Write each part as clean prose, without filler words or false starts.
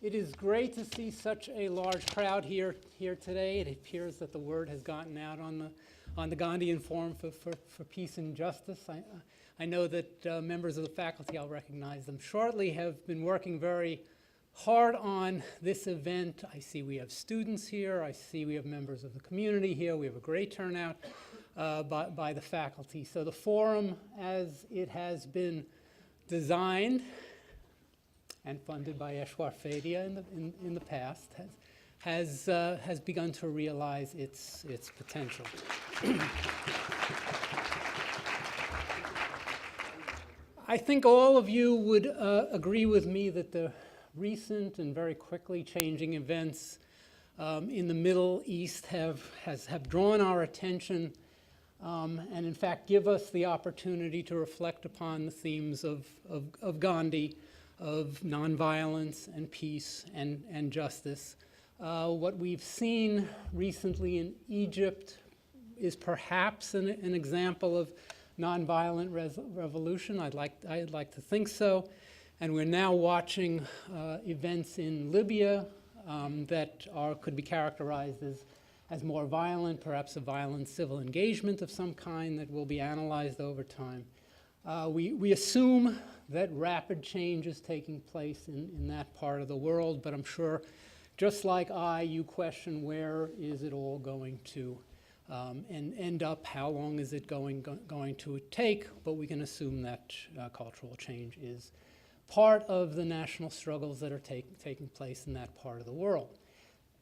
It is great to see such a large crowd here today. It appears that the word has gotten out on the Gandhian Forum for Peace and Justice. I know that members of the faculty, I'll recognize them shortly, have been working very hard on this event. I see we have students here. I see we have members of the community here. We have a great turnout by the faculty. So the forum, as it has been designed and funded by Eshwar-Fadia in the past, has begun to realize its potential. I think all of you would agree with me that the recent and very quickly changing events in the Middle East have drawn our attention and in fact give us the opportunity to reflect upon the themes of Gandhi, of nonviolence and peace and justice. What we've seen recently in Egypt is perhaps an example of nonviolent revolution. I'd like to think so. And we're now watching events in Libya that could be characterized as more violent, perhaps a violent civil engagement of some kind that will be analyzed over time. We assume that rapid change is taking place in that part of the world, but I'm sure, just like you question where is it all going to end up, how long is it going to take, but we can assume that cultural change is part of the national struggles that are taking place in that part of the world.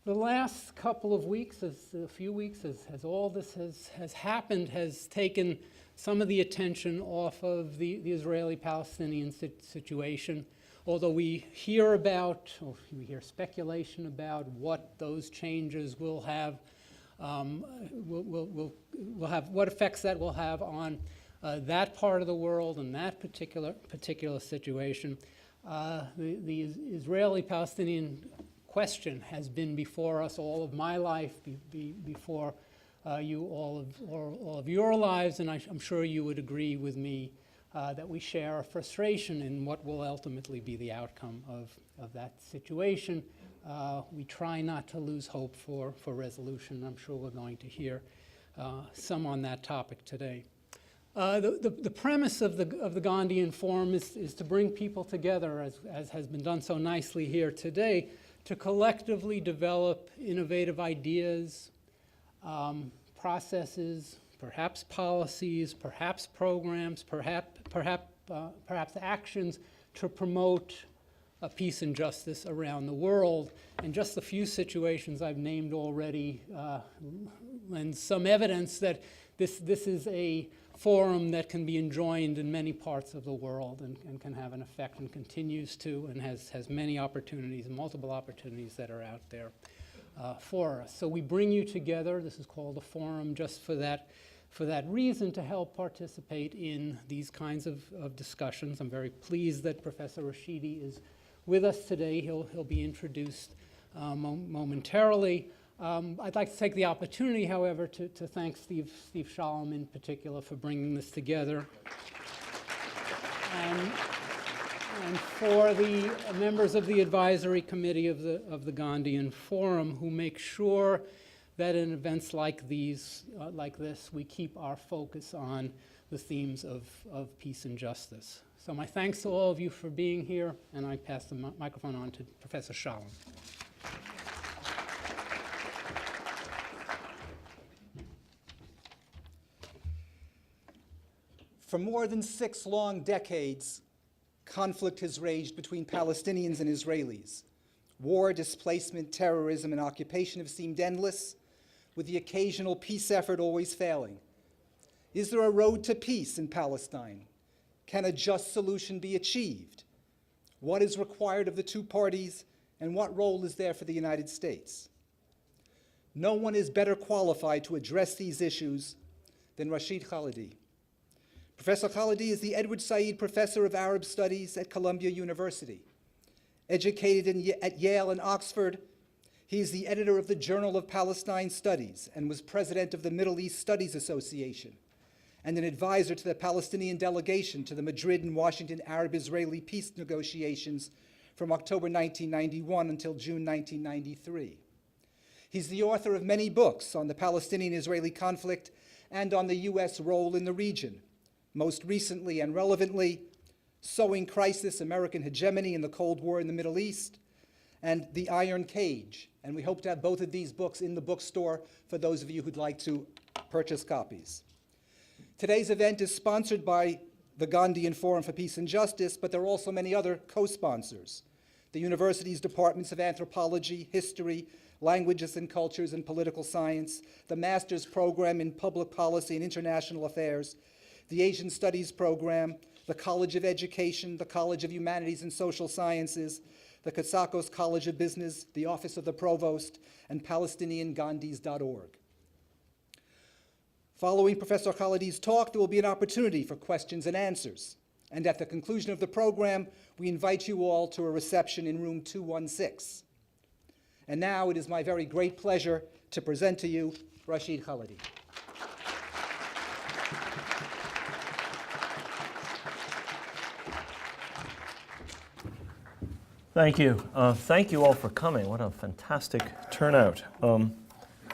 The last couple of weeks, as all this has happened, has taken some of the attention off of the Israeli-Palestinian situation. Although we hear speculation about what those changes will have, what effects that will have on that part of the world and that particular situation. The Israeli-Palestinian question has been before us all of my life, before all of your lives, and I'm sure you would agree with me that we share a frustration in what will ultimately be the outcome of that situation. We try not to lose hope for resolution. I'm sure we're going to hear some on that topic today. The premise of the Gandhian Forum is to bring people together, as has been done so nicely here today, to collectively develop innovative ideas, processes, perhaps policies, perhaps programs, perhaps actions to promote peace and justice around the world. And just the few situations I've named already lend some evidence that this is a forum that can be enjoined in many parts of the world and can have an effect and continues to and has many opportunities, multiple opportunities that are out there for us. So we bring you together. This is called a forum just for that reason, to help participate in these kinds of discussions. I'm very pleased that Professor Rashidi is with us today. He'll be introduced momentarily. I'd like to take the opportunity, however, to thank Steve Shalom in particular for bringing this together. And for the members of the advisory committee of the Gandhian Forum, who make sure that in events like this, we keep our focus on the themes of peace and justice. So my thanks to all of you for being here, and I pass the microphone on to Professor Shalom. For more than 6 long decades, conflict has raged between Palestinians and Israelis. War, displacement, terrorism, and occupation have seemed endless, with the occasional peace effort always failing. Is there a road to peace in Palestine? Can a just solution be achieved? What is required of the two parties, and what role is there for the United States? No one is better qualified to address these issues than Rashid Khalidi. Professor Khalidi is the Edward Said Professor of Arab Studies at Columbia University. Educated at Yale and Oxford, he is the editor of the Journal of Palestine Studies and was president of the Middle East Studies Association and an advisor to the Palestinian delegation to the Madrid and Washington Arab-Israeli peace negotiations from October 1991 until June 1993. He's the author of many books on the Palestinian-Israeli conflict and on the U.S. role in the region. Most recently and relevantly, Sowing Crisis, American Hegemony in the Cold War in the Middle East, and The Iron Cage. And we hope to have both of these books in the bookstore for those of you who'd like to purchase copies. Today's event is sponsored by the Gandhian Forum for Peace and Justice, but there are also many other co-sponsors. The university's departments of anthropology, history, languages and cultures, and political science, the master's program in public policy and international affairs, the Asian Studies program, the College of Education, the College of Humanities and Social Sciences, the Katsakos College of Business, the Office of the Provost, and PalestinianGandhis.org. Following Professor Khalidi's talk, there will be an opportunity for questions and answers. And at the conclusion of the program, we invite you all to a reception in room 216. And now it is my very great pleasure to present to you Rashid Khalidi. Thank you. Thank you all for coming. What a fantastic turnout.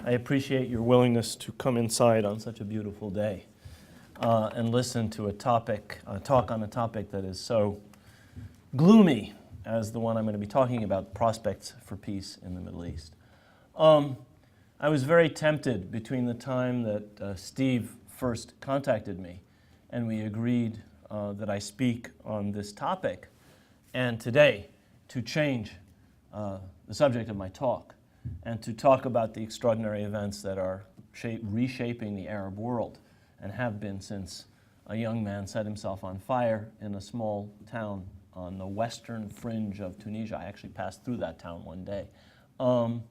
I appreciate your willingness to come inside on such a beautiful day and listen to a talk on a topic that is so gloomy as the one I'm going to be talking about, prospects for peace in the Middle East. I was very tempted between the time that Steve first contacted me and we agreed that I speak on this topic, and today to change the subject of my talk and to talk about the extraordinary events that are reshaping the Arab world and have been since a young man set himself on fire in a small town on the western fringe of Tunisia. I actually passed through that town one day on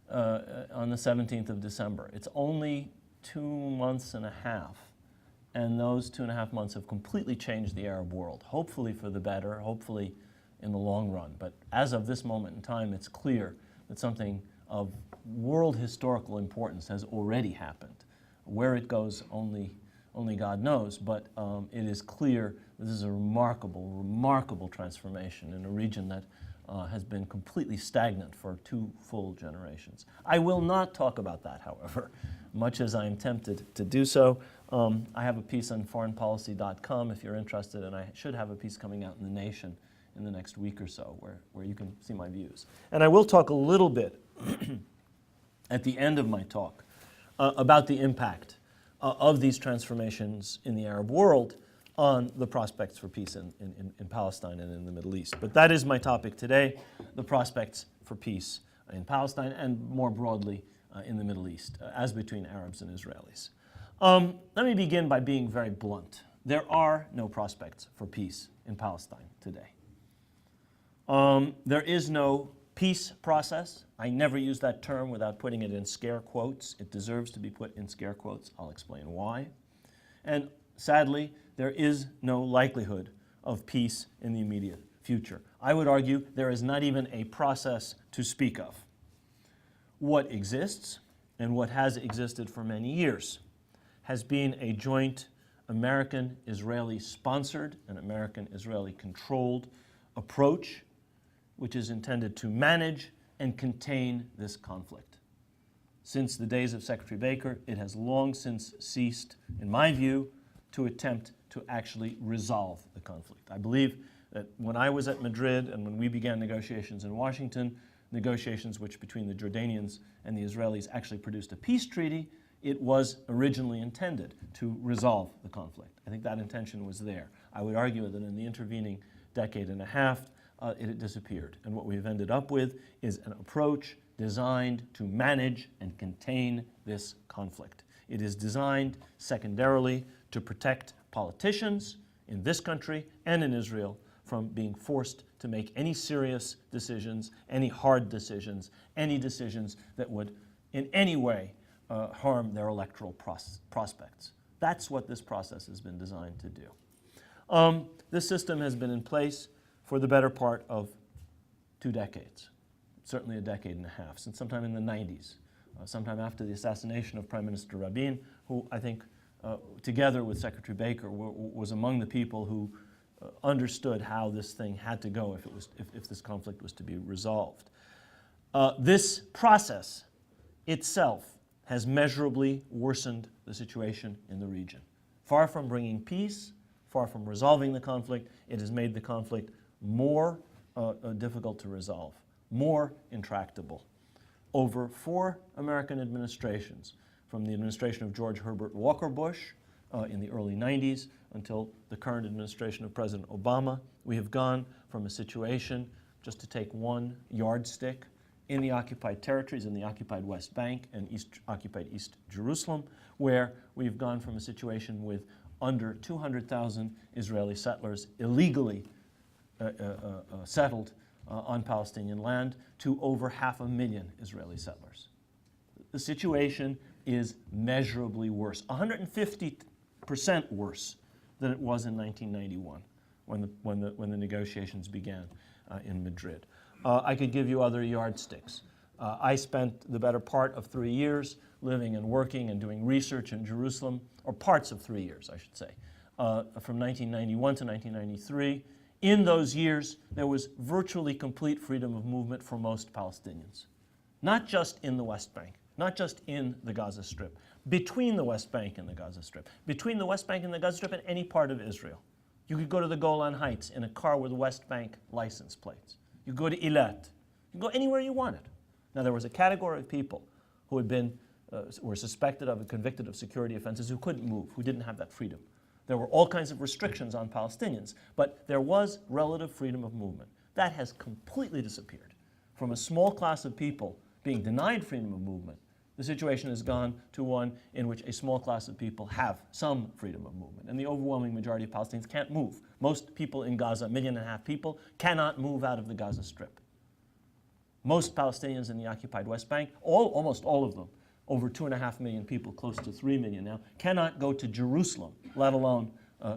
the 17th of December. It's only 2 months and a half, and those 2.5 months have completely changed the Arab world, hopefully for the better, hopefully in the long run. But as of this moment in time, it's clear that something of world historical importance has already happened. Where it goes, only God knows, but it is clear that this is a remarkable transformation in a region that has been completely stagnant for 2 full generations. I will not talk about that, however, much as I am tempted to do so. I have a piece on foreignpolicy.com if you're interested, and I should have a piece coming out in The Nation in the next week or so where you can see my views. And I will talk a little bit at the end of my talk about the impact of these transformations in the Arab world on the prospects for peace in Palestine and in the Middle East. But that is my topic today, the prospects for peace in Palestine and more broadly in the Middle East, as between Arabs and Israelis. Let me begin by being very blunt. There are no prospects for peace in Palestine today. There is no peace process. I never use that term without putting it in scare quotes. It deserves to be put in scare quotes. I'll explain why. And sadly, there is no likelihood of peace in the immediate future. I would argue there is not even a process to speak of. What exists, and what has existed for many years, has been a joint American-Israeli sponsored and American-Israeli controlled approach which is intended to manage and contain this conflict. Since the days of Secretary Baker, it has long since ceased, in my view, to attempt to actually resolve the conflict. I believe that when I was at Madrid and when we began negotiations in Washington, negotiations which between the Jordanians and the Israelis actually produced a peace treaty, it was originally intended to resolve the conflict. I think that intention was there. I would argue that in the intervening decade and a half, it had disappeared. And what we've ended up with is an approach designed to manage and contain this conflict. It is designed secondarily to protect politicians in this country and in Israel from being forced to make any serious decisions, any hard decisions, any decisions that would in any way harm their electoral prospects. That's what this process has been designed to do. This system has been in place for the better part of 2 decades, certainly a decade and a half, since sometime in the 90s, sometime after the assassination of Prime Minister Rabin, who I think, together with Secretary Baker, was among the people who understood how this thing had to go if this conflict was to be resolved. This process itself has measurably worsened the situation in the region. Far from bringing peace, far from resolving the conflict, it has made the conflict more difficult to resolve, more intractable. Over 4 American administrations, from the administration of George Herbert Walker Bush in the early 90s until the current administration of President Obama, we have gone from a situation, just to take one yardstick, in the occupied territories, in the occupied West Bank and occupied East Jerusalem, where we've gone from a situation with under 200,000 Israeli settlers illegally settled on Palestinian land to over 500,000 Israeli settlers. The situation is measurably worse, 150% worse than it was in 1991 when the negotiations began in Madrid. I could give you other yardsticks. I spent the better part of 3 years living and working and doing research in Jerusalem, or parts of 3 years, I should say, from 1991 to 1993. In those years, there was virtually complete freedom of movement for most Palestinians, not just in the West Bank, not just in the Gaza Strip, between the West Bank and the Gaza Strip, between the West Bank and the Gaza Strip and any part of Israel. You could go to the Golan Heights in a car with West Bank license plates. You go to Eilat. You go anywhere you wanted. Now, there was a category of people who had been, were suspected of and convicted of security offenses who couldn't move, who didn't have that freedom. There were all kinds of restrictions on Palestinians, but there was relative freedom of movement. That has completely disappeared. From a small class of people being denied freedom of movement, the situation has gone to one in which a small class of people have some freedom of movement. And the overwhelming majority of Palestinians can't move. Most people in Gaza, 1.5 million people, cannot move out of the Gaza Strip. Most Palestinians in the occupied West Bank, almost all of them, over 2.5 million people, close to 3 million now, cannot go to Jerusalem, let alone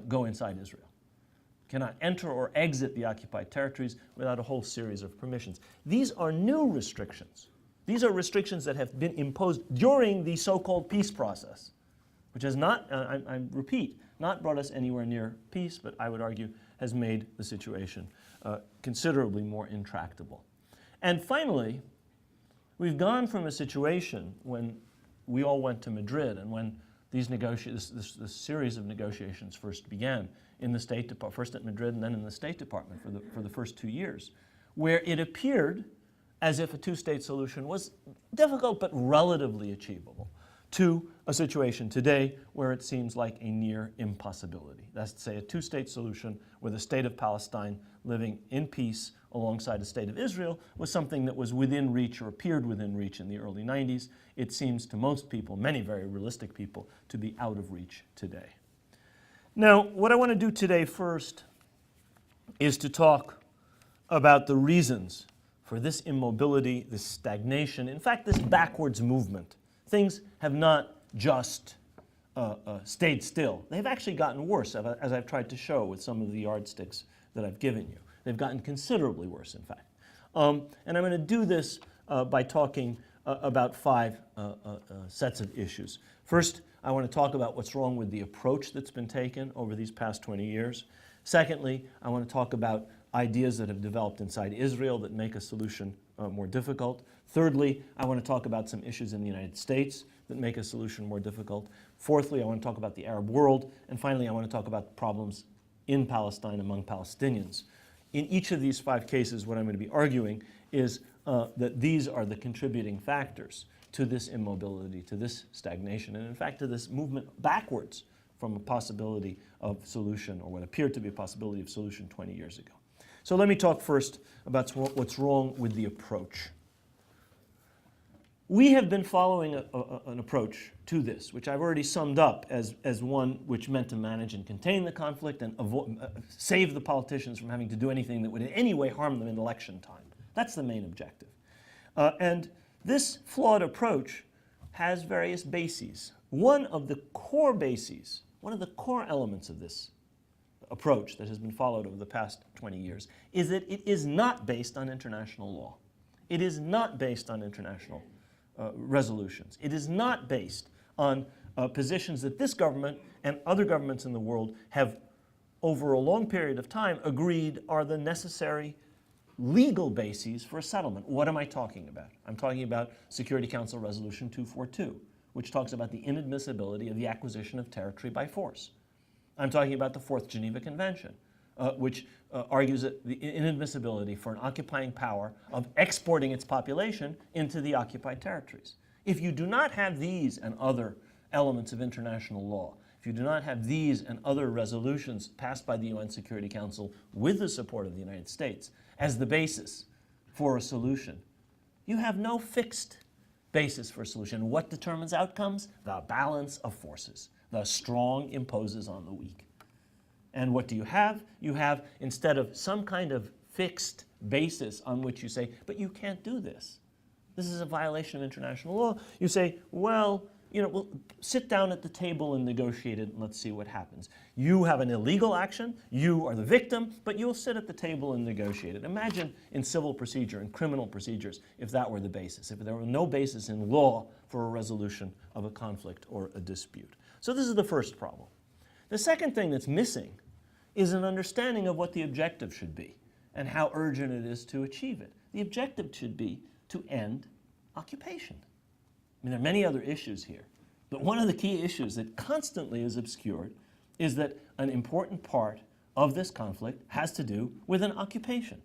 go inside Israel. Cannot enter or exit the occupied territories without a whole series of permissions. These are new restrictions. These are restrictions that have been imposed during the so-called peace process, which has not, I repeat, not brought us anywhere near peace, but I would argue has made the situation considerably more intractable. And finally, we've gone from a situation when we all went to Madrid and when these this series of negotiations first began in the State Department, first at Madrid and then in the State Department for the first 2 years, where it appeared as if a two-state solution was difficult but relatively achievable, to a situation today where it seems like a near impossibility. That's to say, a two-state solution with a state of Palestine living in peace alongside a state of Israel was something that was within reach or appeared within reach in the early 90s. It seems to most people, many very realistic people, to be out of reach today. Now, what I want to do today first is to talk about the reasons for this immobility, this stagnation, in fact, this backwards movement. Things have not just stayed still. They've actually gotten worse, as I've tried to show with some of the yardsticks that I've given you. They've gotten considerably worse, in fact. And I'm going to do this by talking about 5 sets of issues. First, I want to talk about what's wrong with the approach that's been taken over these past 20 years. Secondly, I want to talk about ideas that have developed inside Israel that make a solution more difficult. Thirdly, I want to talk about some issues in the United States that make a solution more difficult. Fourthly, I want to talk about the Arab world. And finally, I want to talk about problems in Palestine among Palestinians. In each of these 5 cases, what I'm going to be arguing is that these are the contributing factors to this immobility, to this stagnation, and in fact to this movement backwards from a possibility of solution, or what appeared to be a possibility of solution 20 years ago. So let me talk first about what's wrong with the approach. We have been following an approach to this, which I've already summed up as one which meant to manage and contain the conflict and save the politicians from having to do anything that would in any way harm them in election time. That's the main objective. And this flawed approach has various bases. One of the core bases, one of the core elements of this approach that has been followed over the past 20 years is that it is not based on international law. It is not based on international resolutions. It is not based on positions that this government and other governments in the world have over a long period of time, agreed are the necessary legal bases for a settlement. What am I talking about? I'm talking about Security Council Resolution 242, which talks about the inadmissibility of the acquisition of territory by force. I'm talking about the Fourth Geneva Convention, which argues that the inadmissibility for an occupying power of exporting its population into the occupied territories. If you do not have these and other elements of international law, if you do not have these and other resolutions passed by the UN Security Council with the support of the United States as the basis for a solution, you have no fixed basis for a solution. What determines outcomes? The balance of forces. The strong imposes on the weak. And what do you have? You have, instead of some kind of fixed basis on which you say, but you can't do this. This is a violation of international law. You say, well, we'll sit down at the table and negotiate it, and let's see what happens. You have an illegal action, you are the victim, but you'll sit at the table and negotiate it. Imagine in civil procedure and criminal procedures if that were the basis, if there were no basis in law for a resolution of a conflict or a dispute. So this is the first problem. The second thing that's missing is an understanding of what the objective should be and how urgent it is to achieve it. The objective should be to end occupation. I mean, there are many other issues here, but one of the key issues that constantly is obscured is that an important part of this conflict has to do with an occupation,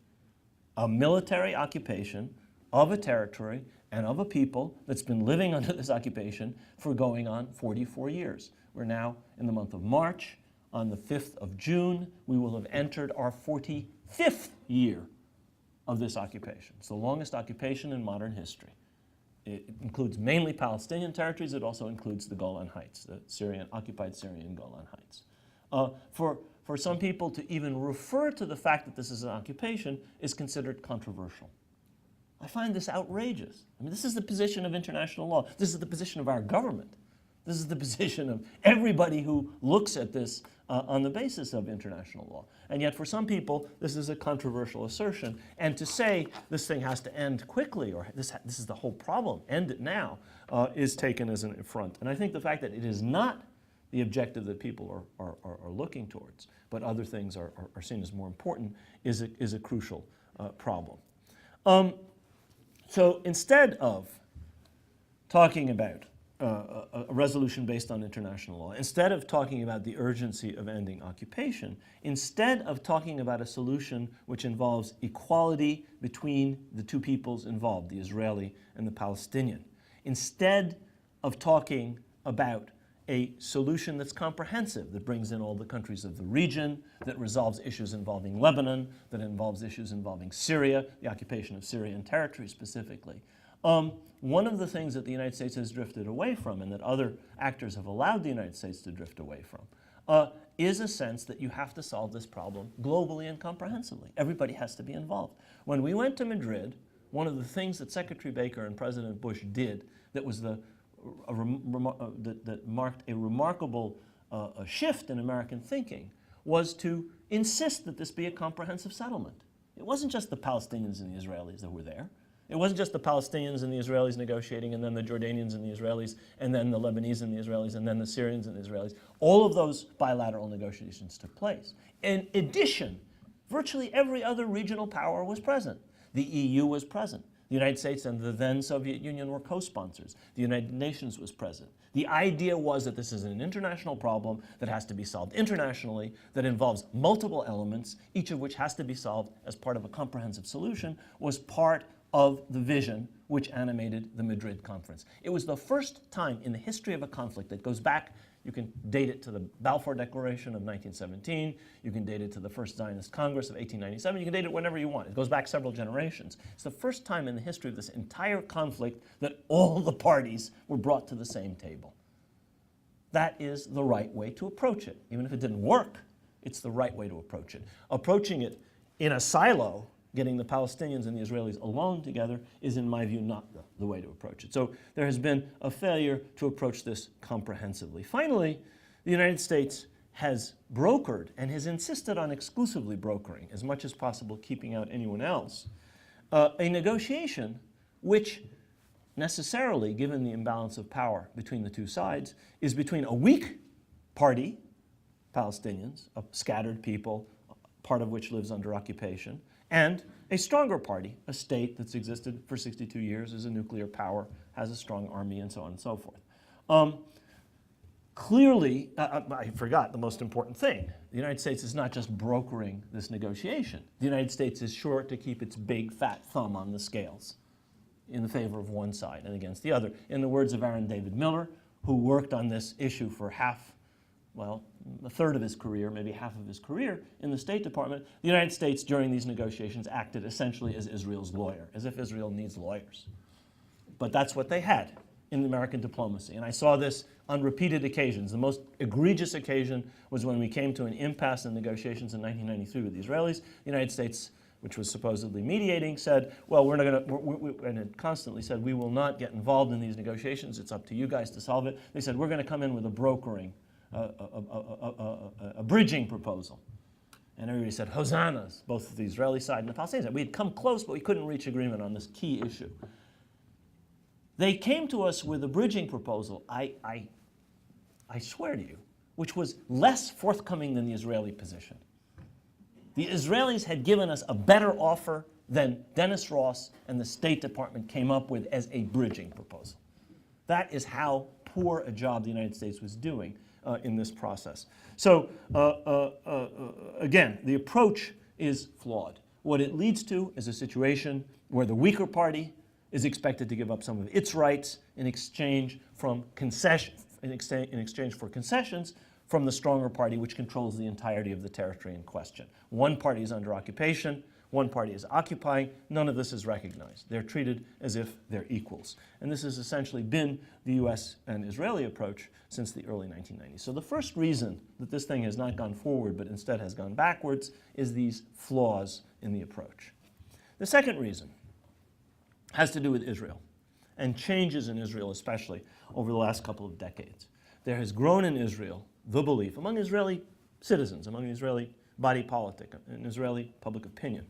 a military occupation of a territory and of a people that's been living under this occupation for going on 44 years. We're now in the month of March. On the 5th of June, we will have entered our 45th year of this occupation. It's the longest occupation in modern history. It includes mainly Palestinian territories. It also includes the Golan Heights, the occupied Syrian Golan Heights. For some people to even refer to the fact that this is an occupation is considered controversial. I find this outrageous. I mean, this is the position of international law. This is the position of our government. This is the position of everybody who looks at this on the basis of international law. And yet for some people, this is a controversial assertion. And to say this thing has to end quickly, or this is the whole problem, end it now, is taken as an affront. And I think the fact that it is not the objective that people are looking towards, but other things are seen as more important, is a crucial problem. So instead of talking about a resolution based on international law, instead of talking about the urgency of ending occupation, instead of talking about a solution which involves equality between the two peoples involved, the Israeli and the Palestinian, instead of talking about a solution that's comprehensive, that brings in all the countries of the region, that resolves issues involving Lebanon, that involves issues involving Syria, the occupation of Syrian territory specifically. One of the things that the United States has drifted away from, and that other actors have allowed the United States to drift away from, is a sense that you have to solve this problem globally and comprehensively. Everybody has to be involved. When we went to Madrid, one of the things that Secretary Baker and President Bush did that was that marked a remarkable shift in American thinking was to insist that this be a comprehensive settlement. It wasn't just the Palestinians and the Israelis that were there. It wasn't just the Palestinians and the Israelis negotiating, and then the Jordanians and the Israelis, and then the Lebanese and the Israelis, and then the Syrians and the Israelis. All of those bilateral negotiations took place. In addition, virtually every other regional power was present. The EU was present. The United States and the then Soviet Union were co-sponsors. The United Nations was present. The idea was that this is an international problem that has to be solved internationally, that involves multiple elements, each of which has to be solved as part of a comprehensive solution, was part of the vision which animated the Madrid conference. It was the first time in the history of a conflict that goes back, you can date it to the Balfour Declaration of 1917, you can date it to the first Zionist Congress of 1897, you can date it whenever you want. It goes back several generations. It's the first time in the history of this entire conflict that all the parties were brought to the same table. That is the right way to approach it. Even if it didn't work, it's the right way to approach it. Approaching it in a silo, getting the Palestinians and the Israelis alone together, is, in my view, not the way to approach it. So there has been a failure to approach this comprehensively. Finally, the United States has brokered and has insisted on exclusively brokering, as much as possible keeping out anyone else, a negotiation which necessarily, given the imbalance of power between the two sides, is between a weak party Palestinians, a scattered people, part of which lives under occupation, and a stronger party, a state that's existed for 62 years, is a nuclear power, has a strong army, and so on and so forth. Clearly, I forgot the most important thing. The United States is not just brokering this negotiation. The United States is sure to keep its big, fat thumb on the scales in the favor of one side and against the other. In the words of Aaron David Miller, who worked on this issue for a third of his career, maybe half of his career in the State Department, the United States during these negotiations acted essentially as Israel's lawyer, as if Israel needs lawyers. But that's what they had in American diplomacy. And I saw this on repeated occasions. The most egregious occasion was when we came to an impasse in negotiations in 1993 with the Israelis. The United States, which was supposedly mediating, said, well, we're not going to, and it constantly said, we will not get involved in these negotiations. It's up to you guys to solve it. They said, we're going to come in with a brokering, a bridging proposal. And everybody said, hosannas, both the Israeli side and the Palestinian side. We had come close, but we couldn't reach agreement on this key issue. They came to us with a bridging proposal, I swear to you, which was less forthcoming than the Israeli position. The Israelis had given us a better offer than Dennis Ross and the State Department came up with as a bridging proposal. That is how poor a job the United States was doing in this process. So again, the approach is flawed. What it leads to is a situation where the weaker party is expected to give up some of its rights in exchange for concessions from the stronger party, which controls the entirety of the territory in question. One party is under occupation, one party is occupying. None of this is recognized. They're treated as if they're equals. And this has essentially been the US and Israeli approach since the early 1990s. So the first reason that this thing has not gone forward but instead has gone backwards is these flaws in the approach. The second reason has to do with Israel and changes in Israel, especially over the last couple of decades. There has grown in Israel the belief among Israeli citizens, among the Israeli body politic, and Israeli public opinion,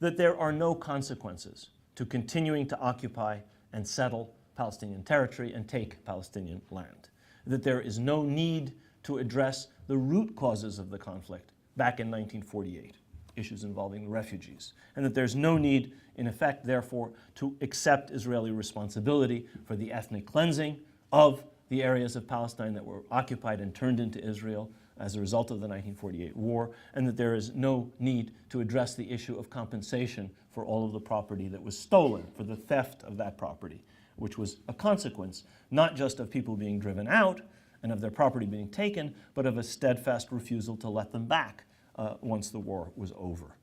that there are no consequences to continuing to occupy and settle Palestinian territory and take Palestinian land. That there is no need to address the root causes of the conflict back in 1948, issues involving refugees, and that there's no need, in effect, therefore, to accept Israeli responsibility for the ethnic cleansing of the areas of Palestine that were occupied and turned into Israel as a result of the 1948 war, and that there is no need to address the issue of compensation for all of the property that was stolen, for the theft of that property, which was a consequence not just of people being driven out and of their property being taken, but of a steadfast refusal to let them back once the war was over.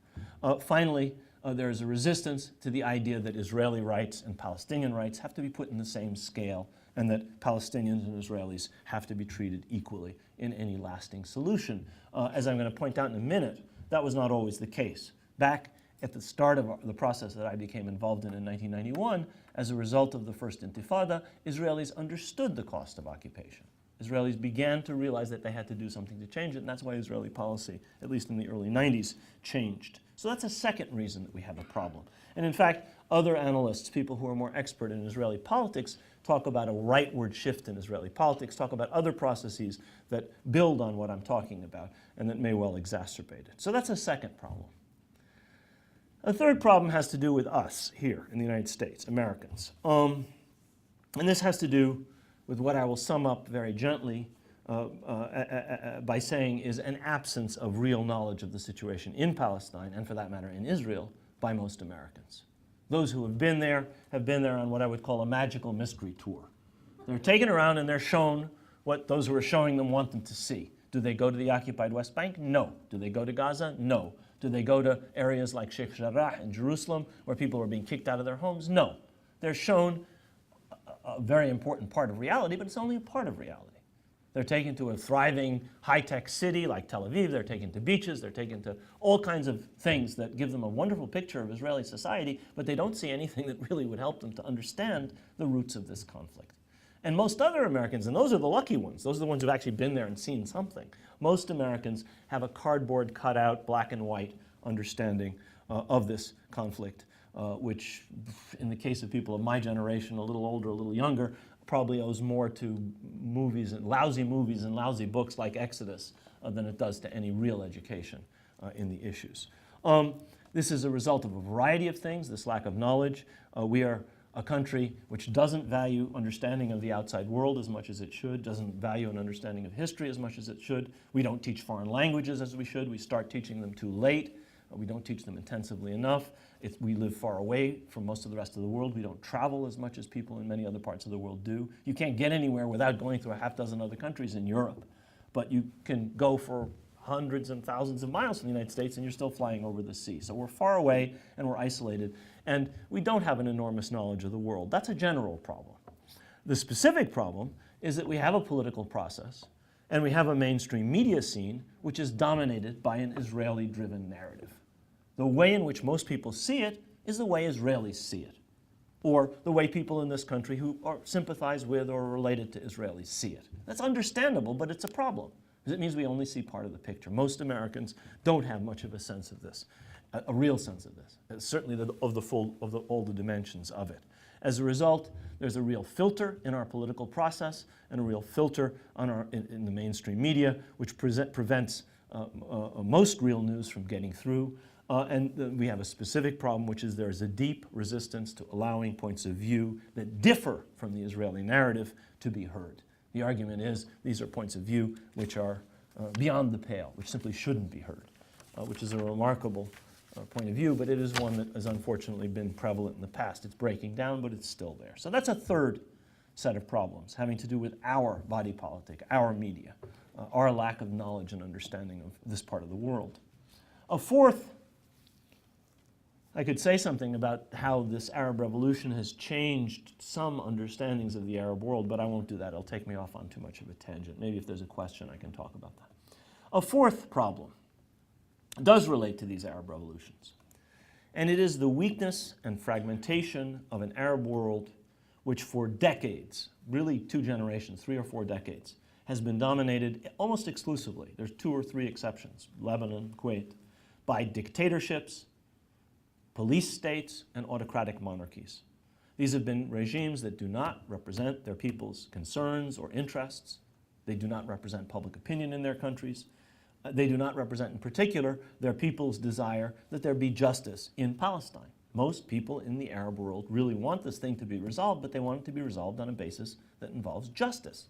Finally, there is a resistance to the idea that Israeli rights and Palestinian rights have to be put in the same scale, and that Palestinians and Israelis have to be treated equally in any lasting solution. As I'm going to point out in a minute, that was not always the case. Back at the start of the process that I became involved in 1991, as a result of the First Intifada, Israelis understood the cost of occupation. Israelis began to realize that they had to do something to change it, and that's why Israeli policy, at least in the early 90s, changed. So that's a second reason that we have a problem. And in fact, other analysts, people who are more expert in Israeli politics, talk about a rightward shift in Israeli politics, talk about other processes that build on what I'm talking about and that may well exacerbate it. So that's a second problem. A third problem has to do with us here in the United States, Americans. And this has to do with what I will sum up very gently by saying is an absence of real knowledge of the situation in Palestine, and for that matter in Israel, by most Americans. Those who have been there on what I would call a magical mystery tour. They're taken around and they're shown what those who are showing them want them to see. Do they go to the occupied West Bank? No. Do they go to Gaza? No. Do they go to areas like Sheikh Jarrah in Jerusalem where people are being kicked out of their homes? No. They're shown a very important part of reality, but it's only a part of reality. They're taken to a thriving, high-tech city like Tel Aviv. They're taken to beaches. They're taken to all kinds of things that give them a wonderful picture of Israeli society, but they don't see anything that really would help them to understand the roots of this conflict. And most other Americans, and those are the lucky ones, those are the ones who've actually been there and seen something. Most Americans have a cardboard cutout, black and white understanding of this conflict, which in the case of people of my generation, a little older, a little younger, probably owes more to movies and lousy books like Exodus than it does to any real education in the issues. This is a result of a variety of things, this lack of knowledge. We are a country which doesn't value understanding of the outside world as much as it should, doesn't value an understanding of history as much as it should. We don't teach foreign languages as we should. We start teaching them too late. We don't teach them intensively enough. We live far away from most of the rest of the world. We don't travel as much as people in many other parts of the world do. You can't get anywhere without going through a half dozen other countries in Europe. But you can go for hundreds and thousands of miles from the United States and you're still flying over the sea. So we're far away and we're isolated and we don't have an enormous knowledge of the world. That's a general problem. The specific problem is that we have a political process and we have a mainstream media scene which is dominated by an Israeli-driven narrative. The way in which most people see it is the way Israelis see it, or the way people in this country who sympathize with or are related to Israelis see it. That's understandable, but it's a problem, because it means we only see part of the picture. Most Americans don't have much of a sense of this, a real sense of this, certainly of all the dimensions of it. As a result, there's a real filter in our political process and a real filter on in the mainstream media, which prevents most real news from getting through. We have a specific problem, which is there's a deep resistance to allowing points of view that differ from the Israeli narrative to be heard. The argument is these are points of view which are beyond the pale, which simply shouldn't be heard, which is a remarkable point of view, but it is one that has unfortunately been prevalent in the past. It's breaking down, but it's still there. So that's a third set of problems having to do with our body politic, our media, our lack of knowledge and understanding of this part of the world. A fourth, I could say something about how this Arab Revolution has changed some understandings of the Arab world, but I won't do that. It'll take me off on too much of a tangent. Maybe if there's a question, I can talk about that. A fourth problem does relate to these Arab revolutions, and it is the weakness and fragmentation of an Arab world which for decades, really 2 generations, 3 or 4 decades, has been dominated almost exclusively, there's 2 or 3 exceptions, Lebanon, Kuwait, by dictatorships, police states, and autocratic monarchies. These have been regimes that do not represent their people's concerns or interests. They do not represent public opinion in their countries. They do not represent, in particular, their people's desire that there be justice in Palestine. Most people in the Arab world really want this thing to be resolved, but they want it to be resolved on a basis that involves justice.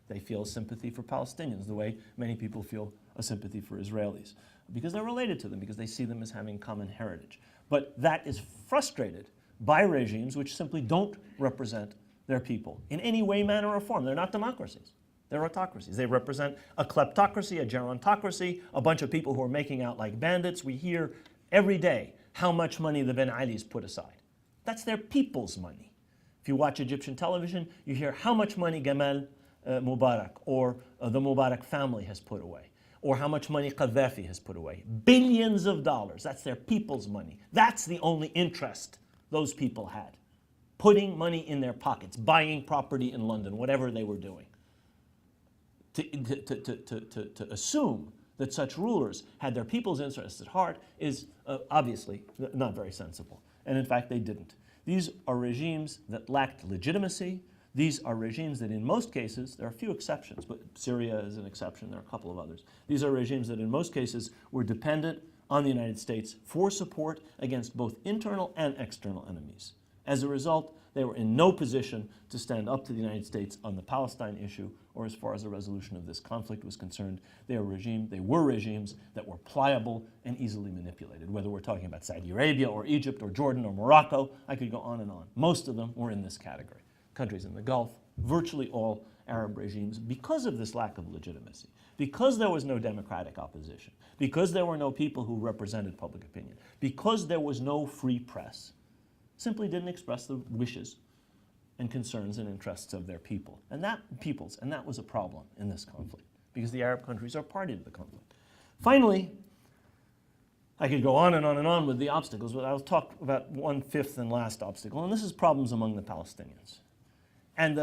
They feel sympathy for Palestinians the way many people feel a sympathy for Israelis, because they're related to them, because they see them as having common heritage. But that is frustrated by regimes which simply don't represent their people in any way, manner, or form. They're not democracies. They're autocracies. They represent a kleptocracy, a gerontocracy, a bunch of people who are making out like bandits. We hear every day how much money the Ben Alis put aside. That's their people's money. If you watch Egyptian television, you hear how much money Gamal Mubarak or the Mubarak family has put away, or how much money Gaddafi has put away. Billions of dollars. That's their people's money. That's the only interest those people had. Putting money in their pockets, buying property in London, whatever they were doing. To assume that such rulers had their people's interests at heart is obviously not very sensible. And in fact, they didn't. These are regimes that lacked legitimacy. These are regimes that in most cases, there are a few exceptions, but Syria is an exception, there are a couple of others. These are regimes that in most cases were dependent on the United States for support against both internal and external enemies. As a result, they were in no position to stand up to the United States on the Palestine issue or as far as the resolution of this conflict was concerned. They were regimes that were pliable and easily manipulated, whether we're talking about Saudi Arabia or Egypt or Jordan or Morocco. I could go on and on. Most of them were in this category. Countries in the Gulf, virtually all Arab regimes, because of this lack of legitimacy, because there was no democratic opposition, because there were no people who represented public opinion, because there was no free press, simply didn't express the wishes and concerns and interests of their people. And that was a problem in this conflict, because the Arab countries are party to the conflict. Finally, I could go on and on and on with the obstacles, but I'll talk about 1/5 and last obstacle, and this is problems among the Palestinians. And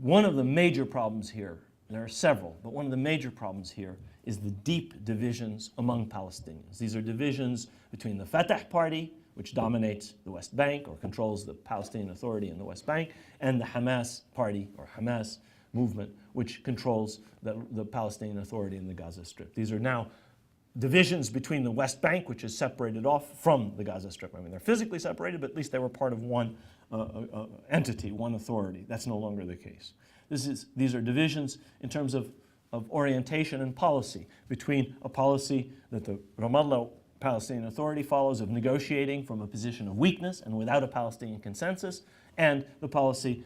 one of the major problems here, there are several, but one of the major problems here is the deep divisions among Palestinians. These are divisions between the Fatah party, which dominates the West Bank or controls the Palestinian Authority in the West Bank, and the Hamas party, or Hamas, movement, which controls the Palestinian Authority in the Gaza Strip. These are now divisions between the West Bank, which is separated off from the Gaza Strip. I mean, they're physically separated, but at least they were part of one entity, one authority. That's no longer the case. These are divisions in terms of orientation and policy, between a policy that the Ramallah Palestinian Authority follows of negotiating from a position of weakness and without a Palestinian consensus, and the policy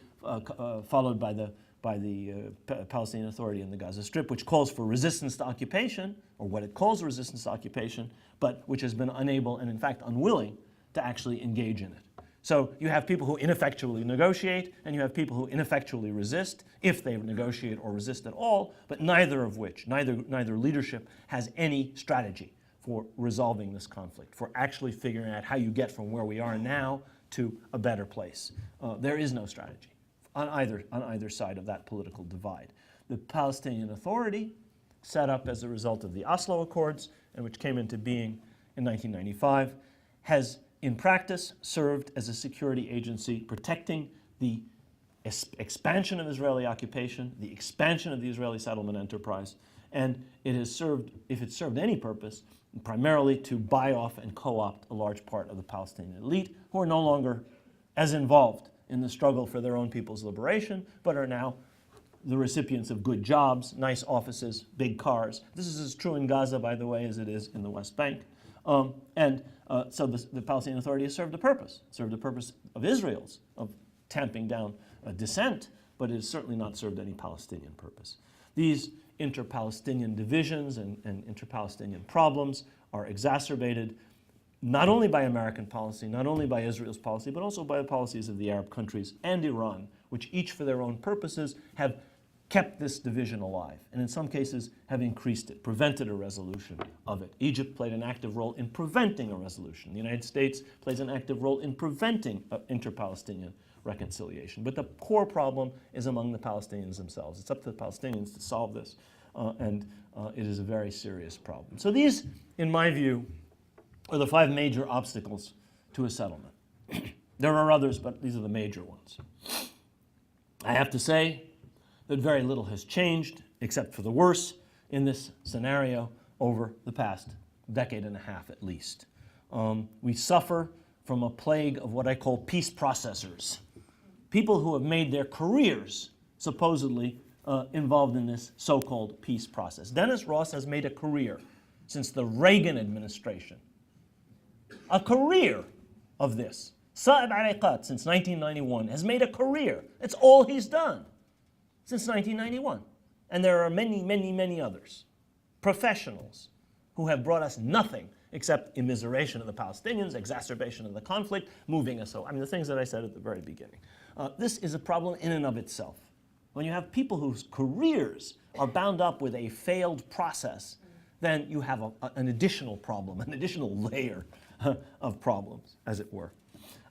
followed by the Palestinian Authority in the Gaza Strip, which calls for resistance to occupation, or what it calls resistance to occupation, but which has been unable and in fact unwilling to actually engage in it. So you have people who ineffectually negotiate, and you have people who ineffectually resist, if they negotiate or resist at all, but neither of which, neither leadership has any strategy for resolving this conflict, for actually figuring out how you get from where we are now to a better place. There is no strategy on either side of that political divide. The Palestinian Authority, set up as a result of the Oslo Accords, and which came into being in 1995, has in practice served as a security agency protecting the expansion of Israeli occupation, the expansion of the Israeli settlement enterprise, and it has served, if it served any purpose, primarily to buy off and co-opt a large part of the Palestinian elite, who are no longer as involved in the struggle for their own people's liberation, but are now the recipients of good jobs, nice offices, big cars. This is as true in Gaza, by the way, as it is in the West Bank. So the Palestinian Authority has served a purpose. It served the purpose of Israel's, of tamping down dissent, but it has certainly not served any Palestinian purpose. These inter-Palestinian divisions and inter-Palestinian problems are exacerbated not only by American policy, not only by Israel's policy, but also by the policies of the Arab countries and Iran, which each for their own purposes have kept this division alive, and in some cases have increased it, prevented a resolution of it. Egypt played an active role in preventing a resolution. The United States plays an active role in preventing inter-Palestinian reconciliation. But the core problem is among the Palestinians themselves. It's up to the Palestinians to solve this, and it is a very serious problem. So these, in my view, are the 5 major obstacles to a settlement. There are others, but these are the major ones. I have to say that very little has changed, except for the worse, in this scenario over the past decade and a half at least. We suffer from a plague of what I call peace processors, people who have made their careers supposedly involved in this so-called peace process. Dennis Ross has made a career since the Reagan administration, a career of this. Saeb Ariqat, since 1991, has made a career. That's all he's done since 1991. And there are many, many, many others, professionals, who have brought us nothing except immiseration of the Palestinians, exacerbation of the conflict, moving us over. I mean, the things that I said at the very beginning. This is a problem in and of itself. When you have people whose careers are bound up with a failed process, then you have an additional problem, an additional layer of problems, as it were.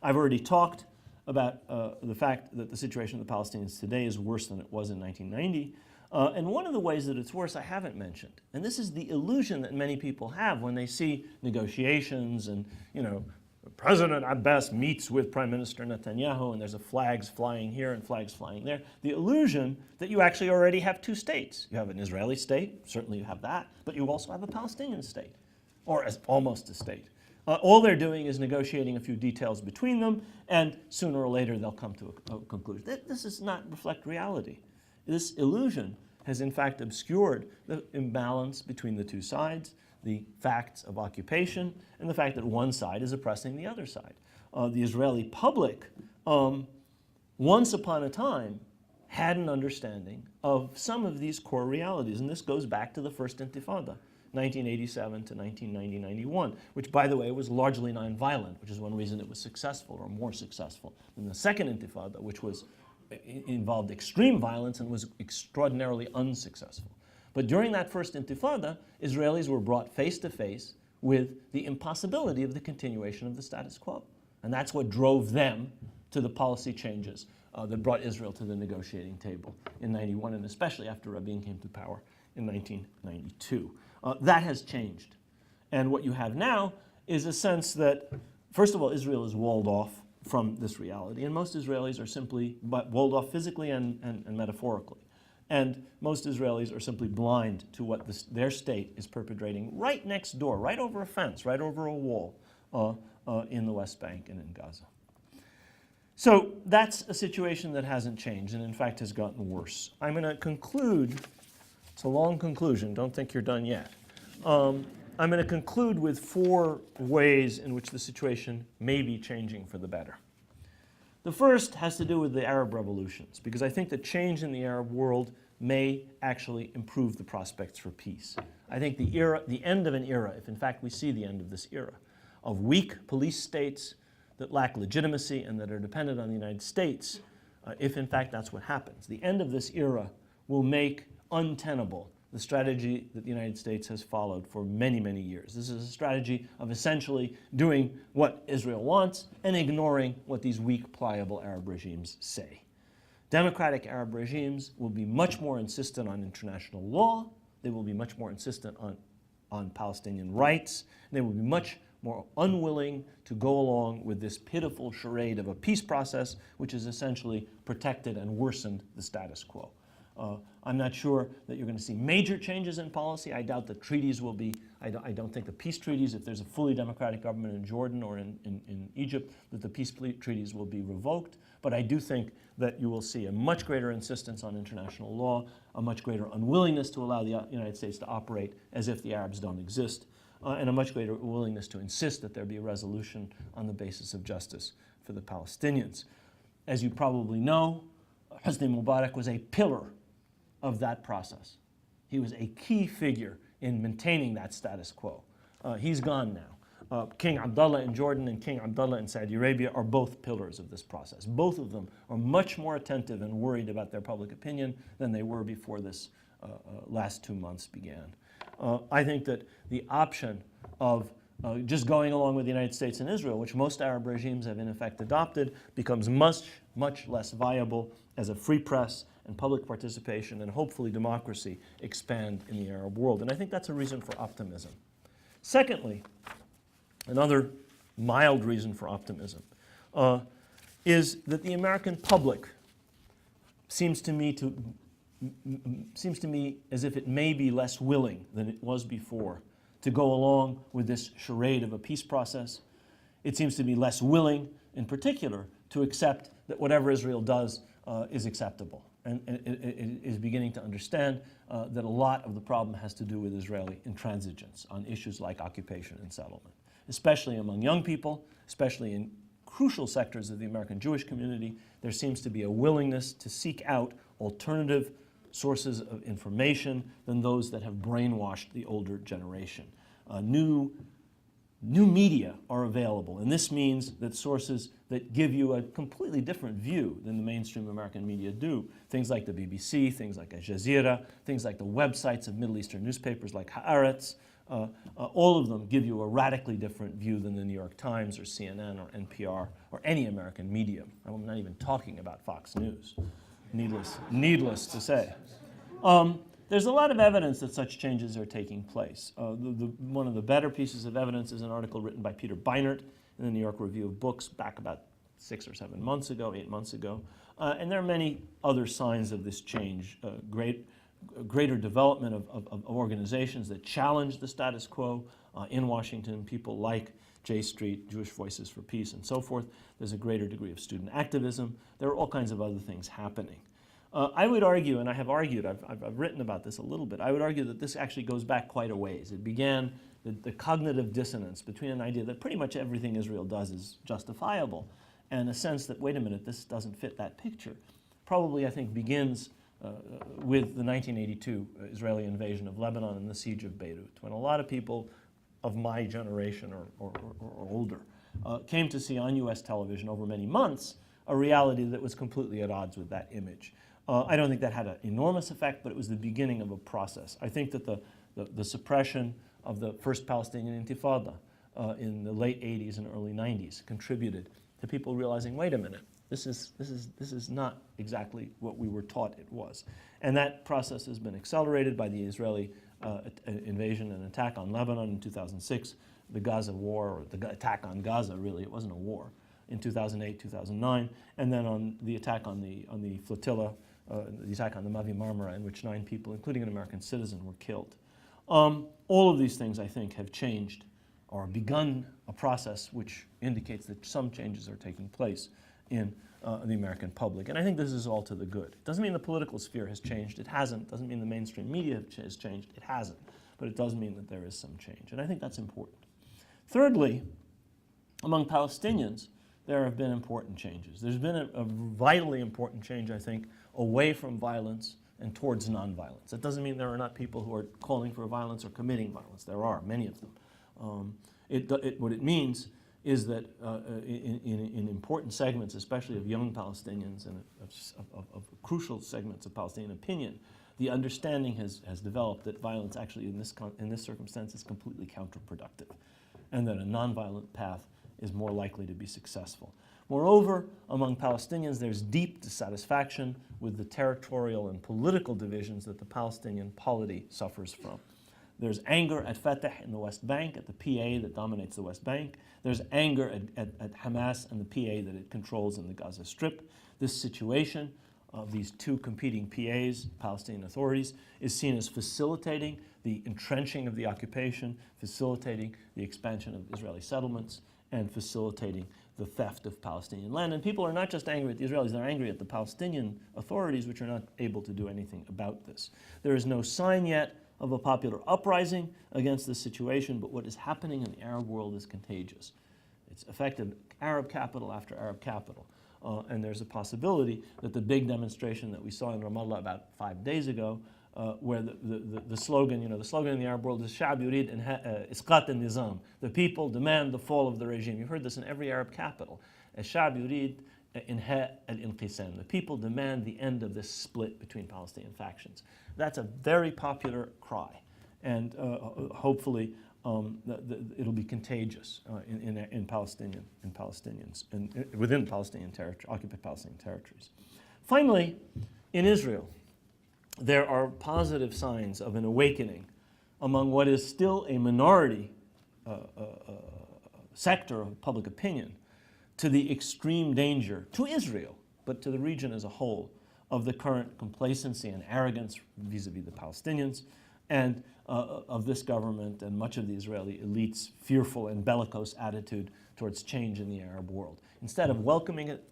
I've already talked about the fact that the situation of the Palestinians today is worse than it was in 1990. And one of the ways that it's worse I haven't mentioned, and this is the illusion that many people have when they see negotiations and, President Abbas meets with Prime Minister Netanyahu and there's flags flying here and flags flying there. The illusion that you actually already have 2 states. You have an Israeli state, certainly you have that, but you also have a Palestinian state, or almost a state. All they're doing is negotiating a few details between them, and sooner or later they'll come to a conclusion. This does not reflect reality. This illusion has in fact obscured the imbalance between the 2 sides, the facts of occupation, and the fact that one side is oppressing the other side. The Israeli public, once upon a time, had an understanding of some of these core realities, and this goes back to the First Intifada, 1987 to 1990-91, which, by the way, was largely nonviolent, which is one reason it was successful, or more successful, than the Second Intifada, which involved extreme violence and was extraordinarily unsuccessful. But during that First Intifada, Israelis were brought face to face with the impossibility of the continuation of the status quo. And that's what drove them to the policy changes that brought Israel to the negotiating table in 91, and especially after Rabin came to power in 1992. That has changed. And what you have now is a sense that, first of all, Israel is walled off from this reality, and most Israelis are simply walled off physically and metaphorically. And most Israelis are simply blind to what their state is perpetrating right next door, right over a fence, right over a wall in the West Bank and in Gaza. So that's a situation that hasn't changed and in fact has gotten worse. I'm going to conclude, it's a long conclusion, don't think you're done yet. I'm going to conclude with 4 ways in which the situation may be changing for the better. The first has to do with the Arab revolutions, because I think the change in the Arab world may actually improve the prospects for peace. I think the end of an era, if in fact we see the end of this era, of weak police states that lack legitimacy and that are dependent on the United States, if in fact that's what happens, the end of this era will make untenable the strategy that the United States has followed for many, many years. This is a strategy of essentially doing what Israel wants and ignoring what these weak, pliable Arab regimes say. Democratic Arab regimes will be much more insistent on international law. They will be much more insistent on Palestinian rights. They will be much more unwilling to go along with this pitiful charade of a peace process, which has essentially protected and worsened the status quo. I'm not sure that you're going to see major changes in policy. I doubt the treaties will be, I don't think the peace treaties, if there's a fully democratic government in Jordan or in Egypt, that the peace treaties will be revoked. But I do think that you will see a much greater insistence on international law, a much greater unwillingness to allow the United States to operate as if the Arabs don't exist, and a much greater willingness to insist that there be a resolution on the basis of justice for the Palestinians. As you probably know, Hosni Mubarak was a pillar of that process. He was a key figure in maintaining that status quo. He's gone now. King Abdullah in Jordan and King Abdullah in Saudi Arabia are both pillars of this process. Both of them are much more attentive and worried about their public opinion than they were before this last 2 months began. I think that the option of just going along with the United States and Israel, which most Arab regimes have in effect adopted, becomes much, much less viable as a free press and public participation and hopefully democracy expand in the Arab world. And I think that's a reason for optimism. Secondly, another mild reason for optimism is that the American public seems to me as if it may be less willing than it was before to go along with this charade of a peace process. It seems to be less willing, in particular, to accept that whatever Israel does is acceptable. And it is beginning to understand that a lot of the problem has to do with Israeli intransigence on issues like occupation and settlement, especially among young people, especially in crucial sectors of the American Jewish community. There seems to be a willingness to seek out alternative sources of information than those that have brainwashed the older generation. New media are available, and this means that sources that give you a completely different view than the mainstream American media do, things like the BBC, things like Al Jazeera, things like the websites of Middle Eastern newspapers like Haaretz, all of them give you a radically different view than the New York Times or CNN or NPR or any American medium. I'm not even talking about Fox News, needless to say. There's a lot of evidence that such changes are taking place. One of the better pieces of evidence is an article written by Peter Beinart in the New York Review of Books back about 6 or 7 months ago, 8 months ago. And there are many other signs of this change, greater development of organizations that challenge the status quo in Washington, people like J Street, Jewish Voices for Peace, and so forth. There's a greater degree of student activism. There are all kinds of other things happening. I would argue, and I have argued, I've written about this a little bit, I would argue that this actually goes back quite a ways. It began the cognitive dissonance between an idea that pretty much everything Israel does is justifiable and a sense that, wait a minute, this doesn't fit that picture. Probably, I think, begins with the 1982 Israeli invasion of Lebanon and the siege of Beirut, when a lot of people of my generation or older came to see on US television over many months a reality that was completely at odds with that image. I don't think that had an enormous effect, but it was the beginning of a process. I think that the suppression of the first Palestinian Intifada in the late 80s and early 90s contributed to people realizing, wait a minute, this is not exactly what we were taught it was. And that process has been accelerated by the Israeli invasion and attack on Lebanon in 2006, the Gaza war, or the attack on Gaza, really, it wasn't a war, in 2008, 2009, and then on the attack on the flotilla the attack on the Mavi Marmara, in which 9 people, including an American citizen, were killed. All of these things, I think, have changed or begun a process which indicates that some changes are taking place in the American public. And I think this is all to the good. It doesn't mean the political sphere has changed. It hasn't. It doesn't mean the mainstream media has changed. It hasn't. But it does mean that there is some change. And I think that's important. Thirdly, among Palestinians, there have been important changes. There's been a vitally important change, I think, away from violence and towards nonviolence. That doesn't mean there are not people who are calling for violence or committing violence. There are, many of them. What it means is that in important segments, especially of young Palestinians and of crucial segments of Palestinian opinion, the understanding has developed that violence actually in this circumstance is completely counterproductive, and that a nonviolent path is more likely to be successful. Moreover, among Palestinians, there's deep dissatisfaction with the territorial and political divisions that the Palestinian polity suffers from. There's anger at Fatah in the West Bank, at the PA that dominates the West Bank. There's anger at Hamas and the PA that it controls in the Gaza Strip. This situation of these two competing PAs, Palestinian authorities, is seen as facilitating the entrenching of the occupation, facilitating the expansion of Israeli settlements, and facilitating the theft of Palestinian land. And people are not just angry at the Israelis, they're angry at the Palestinian authorities, which are not able to do anything about this. There is no sign yet of a popular uprising against this situation, but what is happening in the Arab world is contagious. It's affected Arab capital after Arab capital. And there's a possibility that the big demonstration that we saw in Ramallah about 5 days ago, where the slogan, the slogan in the Arab world is Sha'b yurid isqat al-nizam. The people demand the fall of the regime. You've heard this in every Arab capital. Sha'b yurid inha al-inqisam. The people demand the end of this split between Palestinian factions. That's a very popular cry, and hopefully it'll be contagious in Palestinians and within Palestinian territory, occupied Palestinian territories. Finally, in Israel, there are positive signs of an awakening among what is still a minority sector of public opinion to the extreme danger to Israel, but to the region as a whole, of the current complacency and arrogance vis-a-vis the Palestinians, and of this government and much of the Israeli elites' fearful and bellicose attitude towards change in the Arab world. Instead of welcoming it,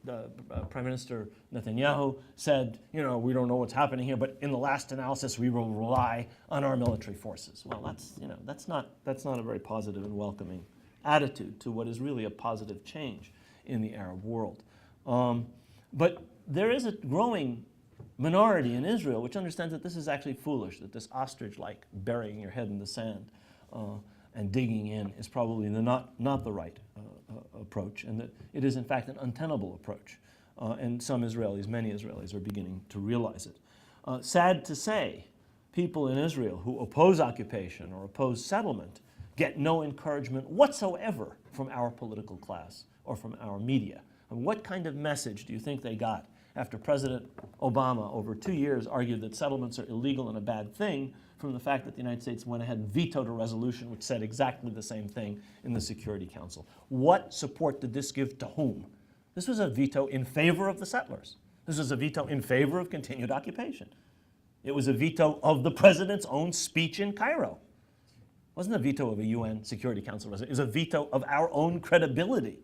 Prime Minister Netanyahu said, we don't know what's happening here, but in the last analysis, we will rely on our military forces. Well, that's not a very positive and welcoming attitude to what is really a positive change in the Arab world. But there is a growing minority in Israel which understands that this is actually foolish, that this ostrich-like burying your head in the sand and digging in is probably not the right approach, and that it is in fact an untenable approach. And many Israelis are beginning to realize it. Sad to say, people in Israel who oppose occupation or oppose settlement get no encouragement whatsoever from our political class or from our media. And what kind of message do you think they got after President Obama, over 2 years, argued that settlements are illegal and a bad thing, from the fact that the United States went ahead and vetoed a resolution which said exactly the same thing in the Security Council? What support did this give to whom? This was a veto in favor of the settlers. This was a veto in favor of continued occupation. It was a veto of the president's own speech in Cairo. It wasn't a veto of a UN Security Council resolution. It was a veto of our own credibility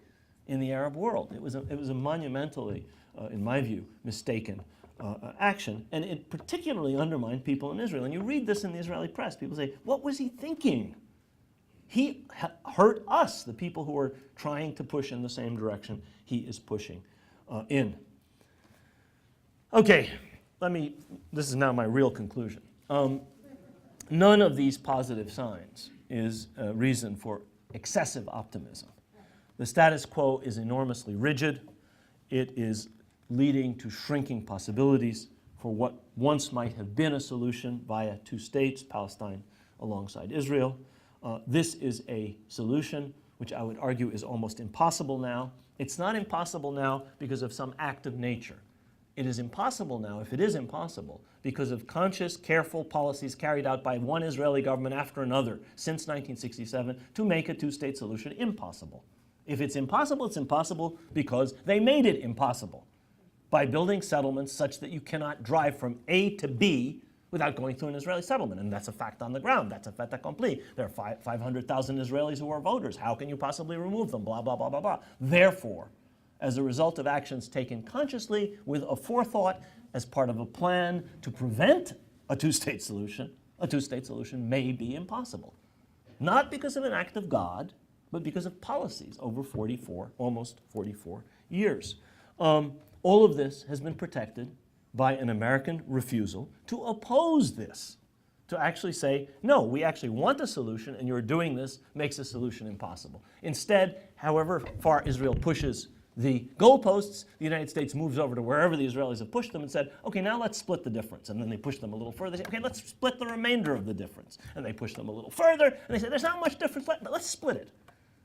in the Arab world. It was a monumentally, in my view, mistaken action, and it particularly undermined people in Israel. And you read this in the Israeli press. People say, what was he thinking? He hurt us, the people who are trying to push in the same direction he is pushing in. Okay, this is now my real conclusion. None of these positive signs is a reason for excessive optimism. The status quo is enormously rigid. It is leading to shrinking possibilities for what once might have been a solution via 2 states, Palestine alongside Israel. This is a solution which I would argue is almost impossible now. It's not impossible now because of some act of nature. It is impossible now, if it is impossible, because of conscious, careful policies carried out by one Israeli government after another since 1967 to make a 2-state solution impossible. If it's impossible because they made it impossible. by building settlements such that you cannot drive from A to B without going through an Israeli settlement. And that's a fact on the ground. That's a fait accompli. There are 500,000 Israelis who are voters. How can you possibly remove them? Blah, blah, blah, blah, blah. Therefore, as a result of actions taken consciously with a forethought as part of a plan to prevent a two-state solution may be impossible. Not because of an act of God, but because of policies over almost 44 years. All of this has been protected by an American refusal to oppose this, to actually say, no, we actually want a solution, and your doing this makes a solution impossible. Instead, however far Israel pushes the goalposts, the United States moves over to wherever the Israelis have pushed them and said, okay, now let's split the difference. And then they push them a little further. They say, okay, let's split the remainder of the difference. And they push them a little further, and they say, there's not much difference left, but let's split it.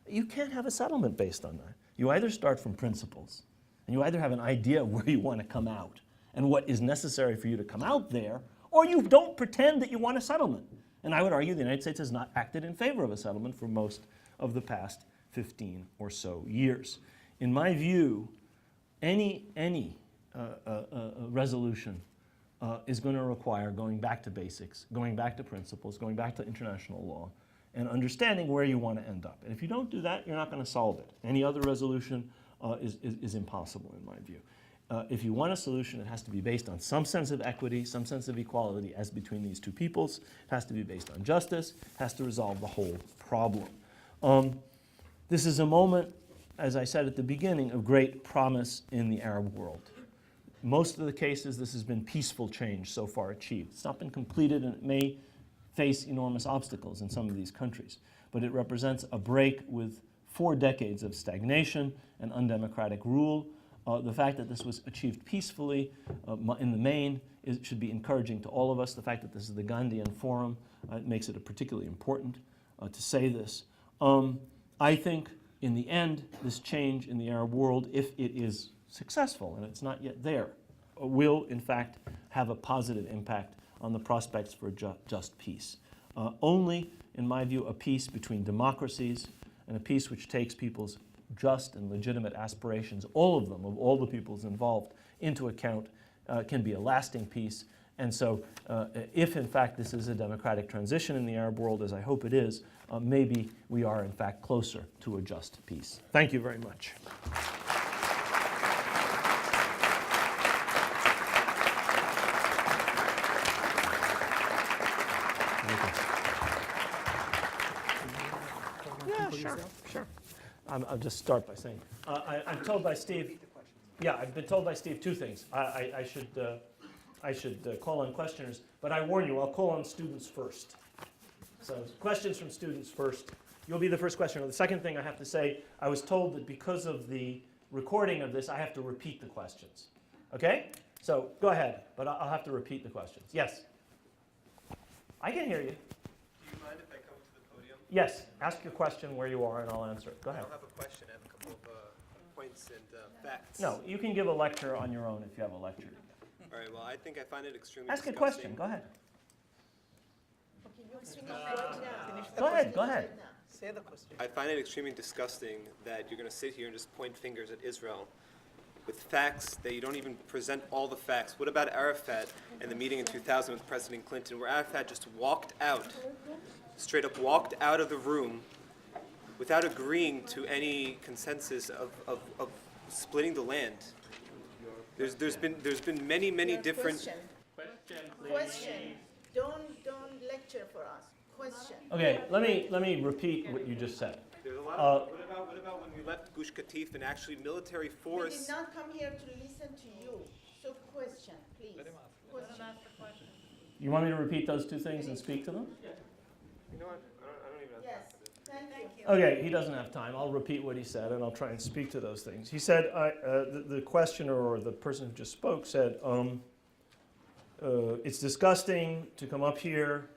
You can't have a settlement based on that. You either start from principles, and you either have an idea of where you want to come out and what is necessary for you to come out there, or you don't pretend that you want a settlement. And I would argue the United States has not acted in favor of a settlement for most of the past 15 or so years. In my view, any resolution is going to require going back to basics, going back to principles, going back to international law, and understanding where you want to end up. And if you don't do that, you're not going to solve it. Any other resolution is impossible, in my view. If you want a solution, it has to be based on some sense of equity, some sense of equality as between these two peoples. It has to be based on justice. It has to resolve the whole problem. This is a moment, as I said at the beginning, of great promise in the Arab world. Most of the cases, this has been peaceful change so far achieved. It's not been completed, and it may face enormous obstacles in some of these countries. But it represents a break with 4 decades of stagnation and undemocratic rule. The fact that this was achieved peacefully in the main should be encouraging to all of us. The fact that this is the Gandhian Forum makes it particularly important to say this. I think in the end, this change in the Arab world, if it is successful, and it's not yet there, will in fact have a positive impact on the prospects for just peace. Only, in my view, a peace between democracies and a peace which takes people's just and legitimate aspirations, all of them, of all the peoples involved, into account, can be a lasting peace. And so if, in fact, this is a democratic transition in the Arab world, as I hope it is, maybe we are, in fact, closer to a just peace. Thank you very much. Yeah, sure. I'll just start by saying, I'm told by Steve, I've been told by Steve 2 things. I should call on questioners, but I warn you, I'll call on students first. So questions from students first. You'll be the first questioner. The second thing I have to say, I was told that because of the recording of this, I have to repeat the questions. Okay? So go ahead, but I'll have to repeat the questions. Yes? I can hear you. Do you mind if I come to the podium? Yes. Ask your question where you are, and I'll answer it. Go I ahead. don't have a question. I have a couple of points and facts. No, you can give a lecture on your own if you have a lecture. All right, well, I think I find it extremely Ask a disgusting. question. Go ahead. Go ahead. Say the question. I find it extremely disgusting that you're going to sit here and just point fingers at Israel with facts that you don't even present all the facts. What about Arafat and the meeting in 2000 with President Clinton, where Arafat just walked out, straight up walked out of the room without agreeing to any consensus of splitting the land? There's been many different. Question. Don't lecture for us. Question. Okay, let me repeat what you just said. There's a lot. What about when we left Gush Katif and actually military We force? did not come here to listen to you. So question, please. Question. You want me to repeat those 2 things and speak to them? You know what? I don't even have Yes. time for this. Thank you. Okay, he doesn't have time. I'll repeat what he said, and I'll try and speak to those things. He said, the questioner or the person who just spoke said, it's disgusting to come up here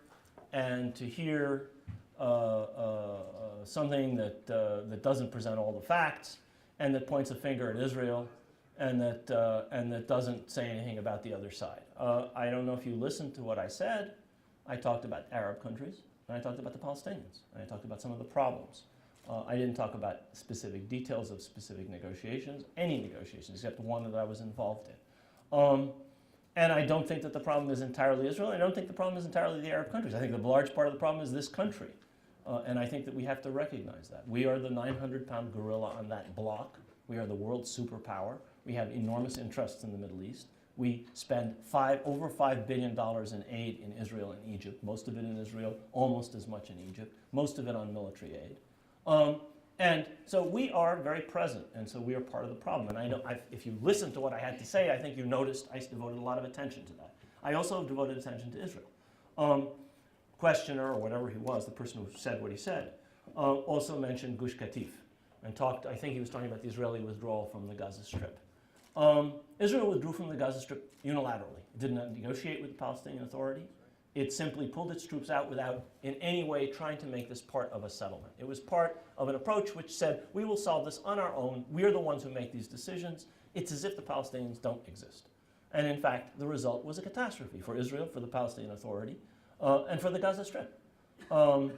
and to hear something that doesn't present all the facts and that points a finger at Israel and that doesn't say anything about the other side. I don't know if you listened to what I said. I talked about Arab countries, and I talked about the Palestinians, and I talked about some of the problems. I didn't talk about specific details of specific negotiations, any negotiations, except one that I was involved in. And I don't think that the problem is entirely Israel. I don't think the problem is entirely the Arab countries. I think the large part of the problem is this country. And I think that we have to recognize that. We are the 900-pound gorilla on that block. We are the world superpower. We have enormous interests in the Middle East. We spend over $5 billion in aid in Israel and Egypt, most of it in Israel, almost as much in Egypt, most of it on military aid. And so we are very present, and so we are part of the problem. And I know, if you listen to what I had to say, I think you noticed I devoted a lot of attention to that. I also devoted attention to Israel. Questioner, or whatever he was, the person who said what he said, also mentioned Gush Katif, and talked, I think he was talking about the Israeli withdrawal from the Gaza Strip. Israel withdrew from the Gaza Strip unilaterally. It did not negotiate with the Palestinian Authority. It simply pulled its troops out without in any way trying to make this part of a settlement. It was part of an approach which said, we will solve this on our own. We're the ones who make these decisions. It's as if the Palestinians don't exist. And in fact, the result was a catastrophe for Israel, for the Palestinian Authority, and for the Gaza Strip. And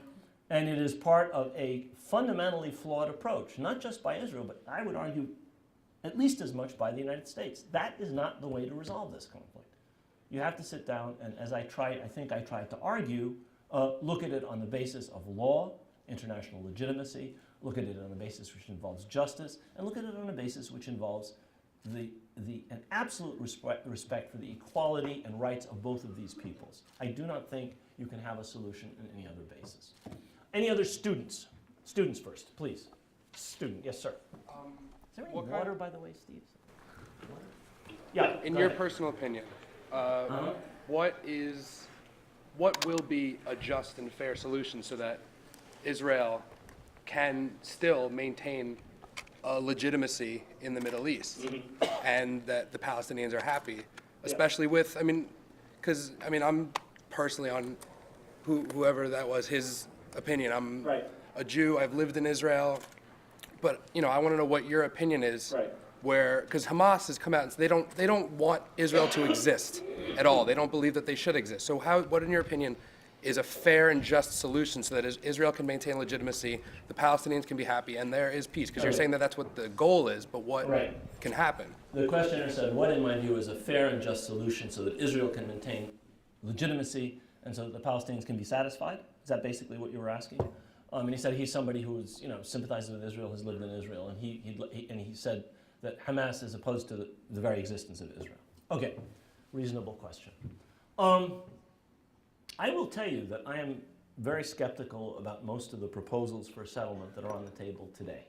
it is part of a fundamentally flawed approach, not just by Israel, but I would argue at least as much by the United States. That is not the way to resolve this conflict. You have to sit down and, as I think I tried to argue, look at it on the basis of law, international legitimacy, look at it on a basis which involves justice, and look at it on a basis which involves an absolute respect for the equality and rights of both of these peoples. I do not think you can have a solution on any other basis. Any other students? Students first, please. Student, yes, sir. Is there any water, by the way, Steve? Water? Yeah. In your personal opinion, what will be a just and fair solution so that Israel can still maintain legitimacy in the Middle East, and that the Palestinians are happy, especially with, because I'm personally on whoever that was, his opinion. I'm a Jew. I've lived in Israel, but I want to know what your opinion is. Where, because Hamas has come out and they don't want Israel to exist at all. They don't believe that they should exist. So what in your opinion is a fair and just solution so that Israel can maintain legitimacy, the Palestinians can be happy, and there is peace? Because you're saying that that's what the goal is, but what can happen? The questioner said, what in my view is a fair and just solution so that Israel can maintain legitimacy and so that the Palestinians can be satisfied? Is that basically what you were asking? And he said he's somebody who's sympathizes with Israel, has lived in Israel, and he said that Hamas is opposed to the very existence of Israel. Okay, reasonable question. I will tell you that I am very skeptical about most of the proposals for settlement that are on the table today.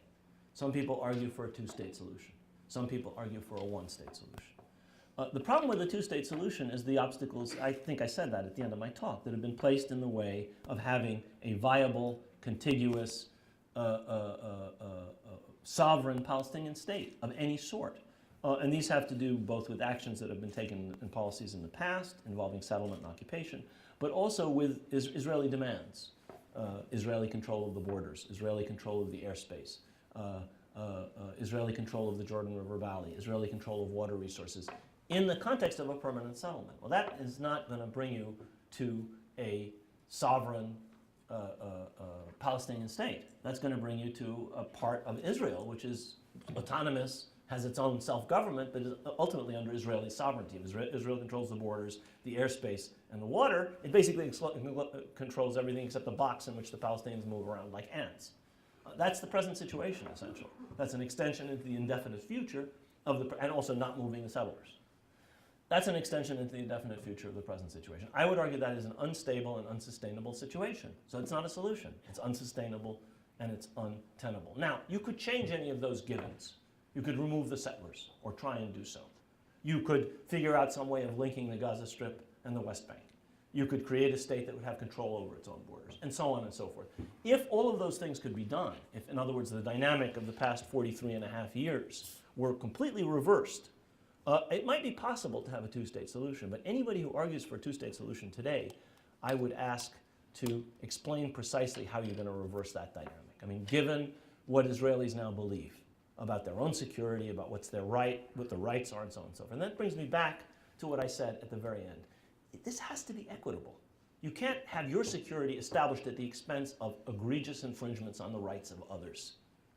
Some people argue for a two-state solution. Some people argue for a one-state solution. The problem with the two-state solution is the obstacles, I think I said that at the end of my talk, that have been placed in the way of having a viable, contiguous, sovereign Palestinian state of any sort. And these have to do both with actions that have been taken in policies in the past involving settlement and occupation, but also with Israeli demands. Israeli control of the borders, Israeli control of the airspace, Israeli control of the Jordan River Valley, Israeli control of water resources in the context of a permanent settlement. Well, that is not going to bring you to a sovereign Palestinian state. That's going to bring you to a part of Israel which is autonomous, has its own self-government, but is ultimately under Israeli sovereignty. If Israel controls the borders, the airspace, and the water, it basically controls everything except the box in which the Palestinians move around like ants. That's the present situation, essentially. That's an extension into the indefinite future and also not moving the settlers. That's an extension into the indefinite future of the present situation. I would argue that is an unstable and unsustainable situation. So it's not a solution. It's unsustainable and it's untenable. Now, you could change any of those givens. You could remove the settlers or try and do so. You could figure out some way of linking the Gaza Strip and the West Bank. You could create a state that would have control over its own borders, and so on and so forth. If all of those things could be done, if, in other words, the dynamic of the past 43 and a half years were completely reversed, it might be possible to have a two-state solution, but anybody who argues for a two-state solution today, I would ask to explain precisely how you're going to reverse that dynamic. Given what Israelis now believe about their own security, about what the rights are, and so on and so forth. And that brings me back to what I said at the very end. This has to be equitable. You can't have your security established at the expense of egregious infringements on the rights of others.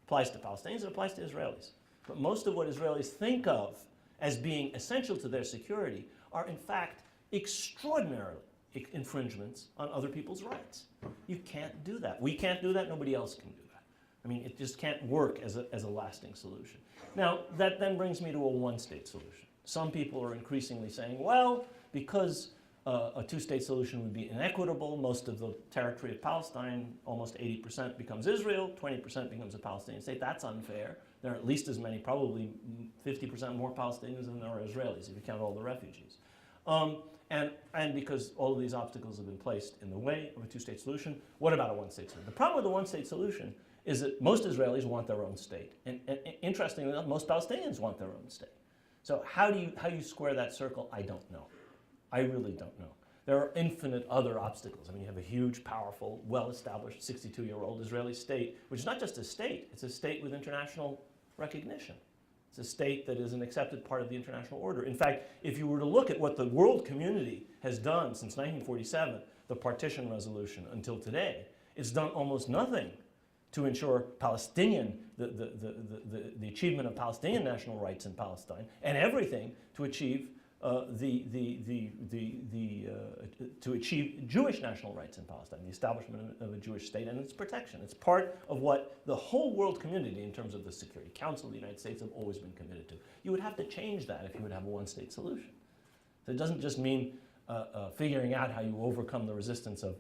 Applies to Palestinians, it applies to Israelis. But most of what Israelis think of as being essential to their security are in fact extraordinary infringements on other people's rights. You can't do that. We can't do that, nobody else can do that. I mean, it just can't work as a lasting solution. Now, that then brings me to a one-state solution. Some people are increasingly saying, well, because a two-state solution would be inequitable, most of the territory of Palestine, almost 80% becomes Israel, 20% becomes a Palestinian state. That's unfair. There are at least as many, probably 50% more Palestinians than there are Israelis, if you count all the refugees. And because all of these obstacles have been placed in the way of a two-state solution, what about a one-state solution? The problem with a one-state solution is that most Israelis want their own state. And interestingly enough, most Palestinians want their own state. So how do you square that circle? I don't know. I really don't know. There are infinite other obstacles. I mean, you have a huge, powerful, well-established 62-year-old Israeli state, which is not just a state, it's a state with international recognition. It's a state that is an accepted part of the international order. In fact, if you were to look at what the world community has done since 1947, the partition resolution, until today, it's done almost nothing to ensure Palestinian, the achievement of Palestinian national rights in Palestine, and everything to achieve to achieve Jewish national rights in Palestine, the establishment of a Jewish state and its protection. It's part of what the whole world community, in terms of the Security Council of the United States, have always been committed to. You would have to change that if you would have a one-state solution. So it doesn't just mean figuring out how you overcome the resistance of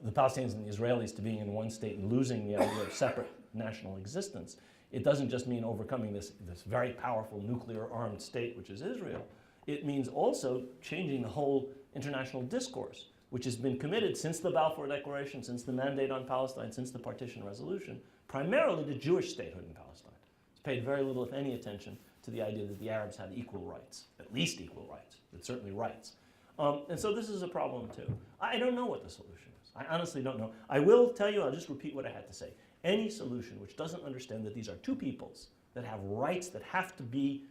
the Palestinians and the Israelis to being in one state and losing the idea of separate national existence. It doesn't just mean overcoming this very powerful nuclear-armed state, which is Israel. It means also changing the whole international discourse, which has been committed since the Balfour Declaration, since the Mandate on Palestine, since the Partition Resolution, primarily to Jewish statehood in Palestine. It's paid very little, if any, attention to the idea that the Arabs had equal rights, at least equal rights, but certainly rights. And so this is a problem too. I don't know what the solution is. I honestly don't know. I will tell you, I'll just repeat what I had to say. Any solution which doesn't understand that these are two peoples that have rights that have to be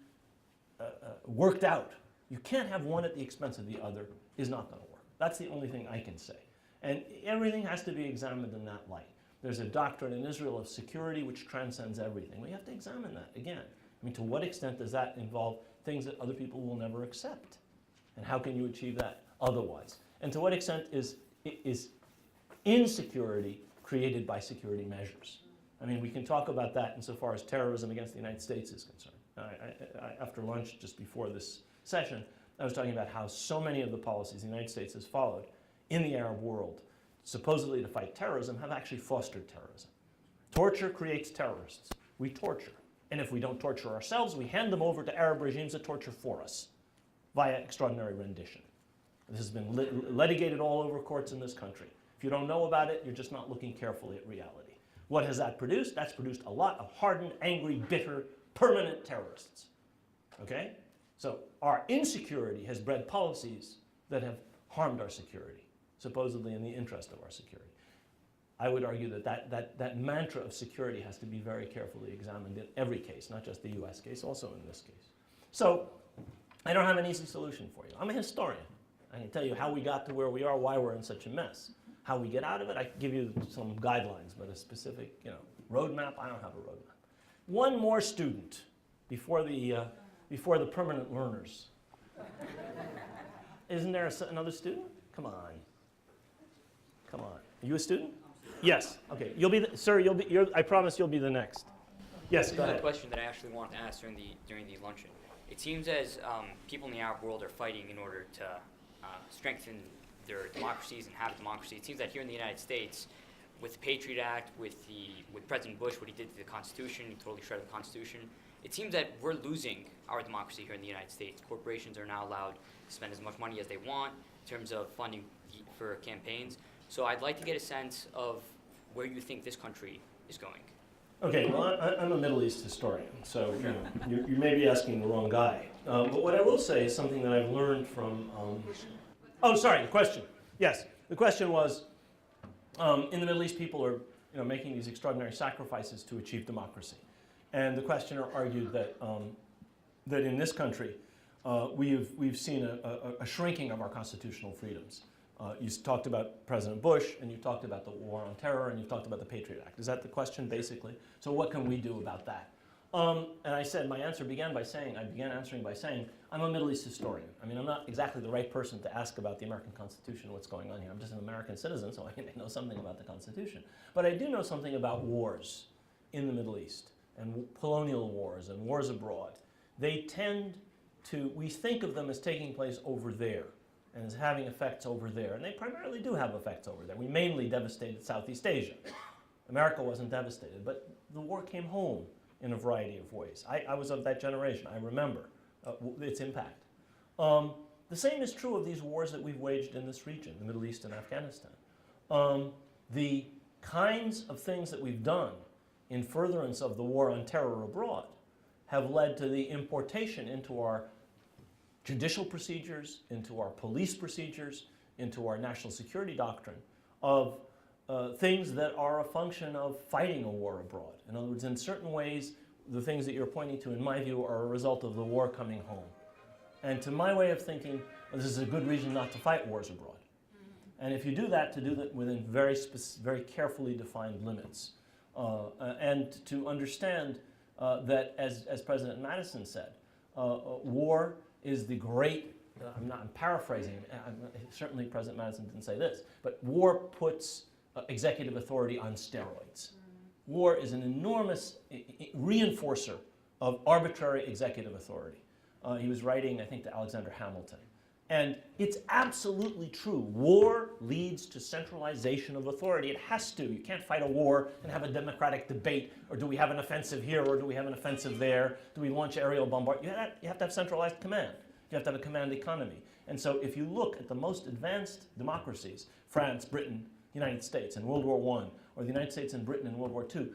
worked out, you can't have one at the expense of the other, is not going to work. That's the only thing I can say. And everything has to be examined in that light. There's a doctrine in Israel of security which transcends everything. We have to examine that again. I mean, to what extent does that involve things that other people will never accept? And how can you achieve that otherwise? And to what extent is insecurity created by security measures? I mean, we can talk about that insofar as terrorism against the United States is concerned. After lunch, just before this session, I was talking about how so many of the policies the United States has followed in the Arab world, supposedly to fight terrorism, have actually fostered terrorism. Torture creates terrorists. We torture. And if we don't torture ourselves, we hand them over to Arab regimes that torture for us via extraordinary rendition. This has been litigated all over courts in this country. If you don't know about it, you're just not looking carefully at reality. What has that produced? That's produced a lot of hardened, angry, bitter, permanent terrorists. Okay? So our insecurity has bred policies that have harmed our security, supposedly in the interest of our security. I would argue that mantra of security has to be very carefully examined in every case, not just the US case, also in this case. So I don't have an easy solution for you. I'm a historian. I can tell you how we got to where we are, why we're in such a mess. How we get out of it, I can give you some guidelines, but a specific, roadmap, I don't have a roadmap. One more student before the permanent learners. Isn't there another student? Come on. Come on. Are you a student? Yes. Okay. You'll be, sir. I promise you'll be the next. Yes. Go ahead. A question that I actually wanted to ask during the luncheon. It seems as people in the Arab world are fighting in order to strengthen their democracies and have democracy. It seems that here in the United States, with the Patriot Act, with President Bush, what he did to the Constitution, he totally shredded the Constitution. It seems that we're losing our democracy here in the United States. Corporations are now allowed to spend as much money as they want in terms of funding for campaigns. So I'd like to get a sense of where you think this country is going. Okay, well, I'm a Middle East historian, so you may be asking the wrong guy. But what I will say is something that I've learned from... oh, sorry, the question. Yes, the question was, in the Middle East, people are making these extraordinary sacrifices to achieve democracy. And the questioner argued that, that in this country, we've seen a shrinking of our constitutional freedoms. You talked about President Bush, and you talked about the war on terror, and you talked about the Patriot Act. Is that the question, basically? So what can we do about that? And I said, I began answering by saying, I'm a Middle East historian. I mean, I'm not exactly the right person to ask about the American Constitution, what's going on here. I'm just an American citizen, so I know something about the Constitution. But I do know something about wars in the Middle East, and colonial wars, and wars abroad. They tend to, we think of them as taking place over there, and as having effects over there. And they primarily do have effects over there. We mainly devastated Southeast Asia. America wasn't devastated, but the war came home in a variety of ways. I was of that generation. I remember its impact. The same is true of these wars that we've waged in this region, the Middle East and Afghanistan. The kinds of things that we've done in furtherance of the war on terror abroad have led to the importation into our judicial procedures, into our police procedures, into our national security doctrine of things that are a function of fighting a war abroad. In other words, in certain ways, the things that you're pointing to, in my view, are a result of the war coming home. And to my way of thinking, this is a good reason not to fight wars abroad. And if you do that, to do that within very carefully defined limits. And to understand that, as President Madison said, war is the great, I'm paraphrasing, certainly President Madison didn't say this, but war puts executive authority on steroids. War is an enormous reinforcer of arbitrary executive authority. He was writing, I think, to Alexander Hamilton. And it's absolutely true. War leads to centralization of authority. It has to. You can't fight a war and have a democratic debate, or do we have an offensive here, or do we have an offensive there? Do we launch aerial bombardment? You have to have centralized command. You have to have a command economy. And so if you look at the most advanced democracies, France, Britain, United States in World War I, or the United States and Britain in World War II,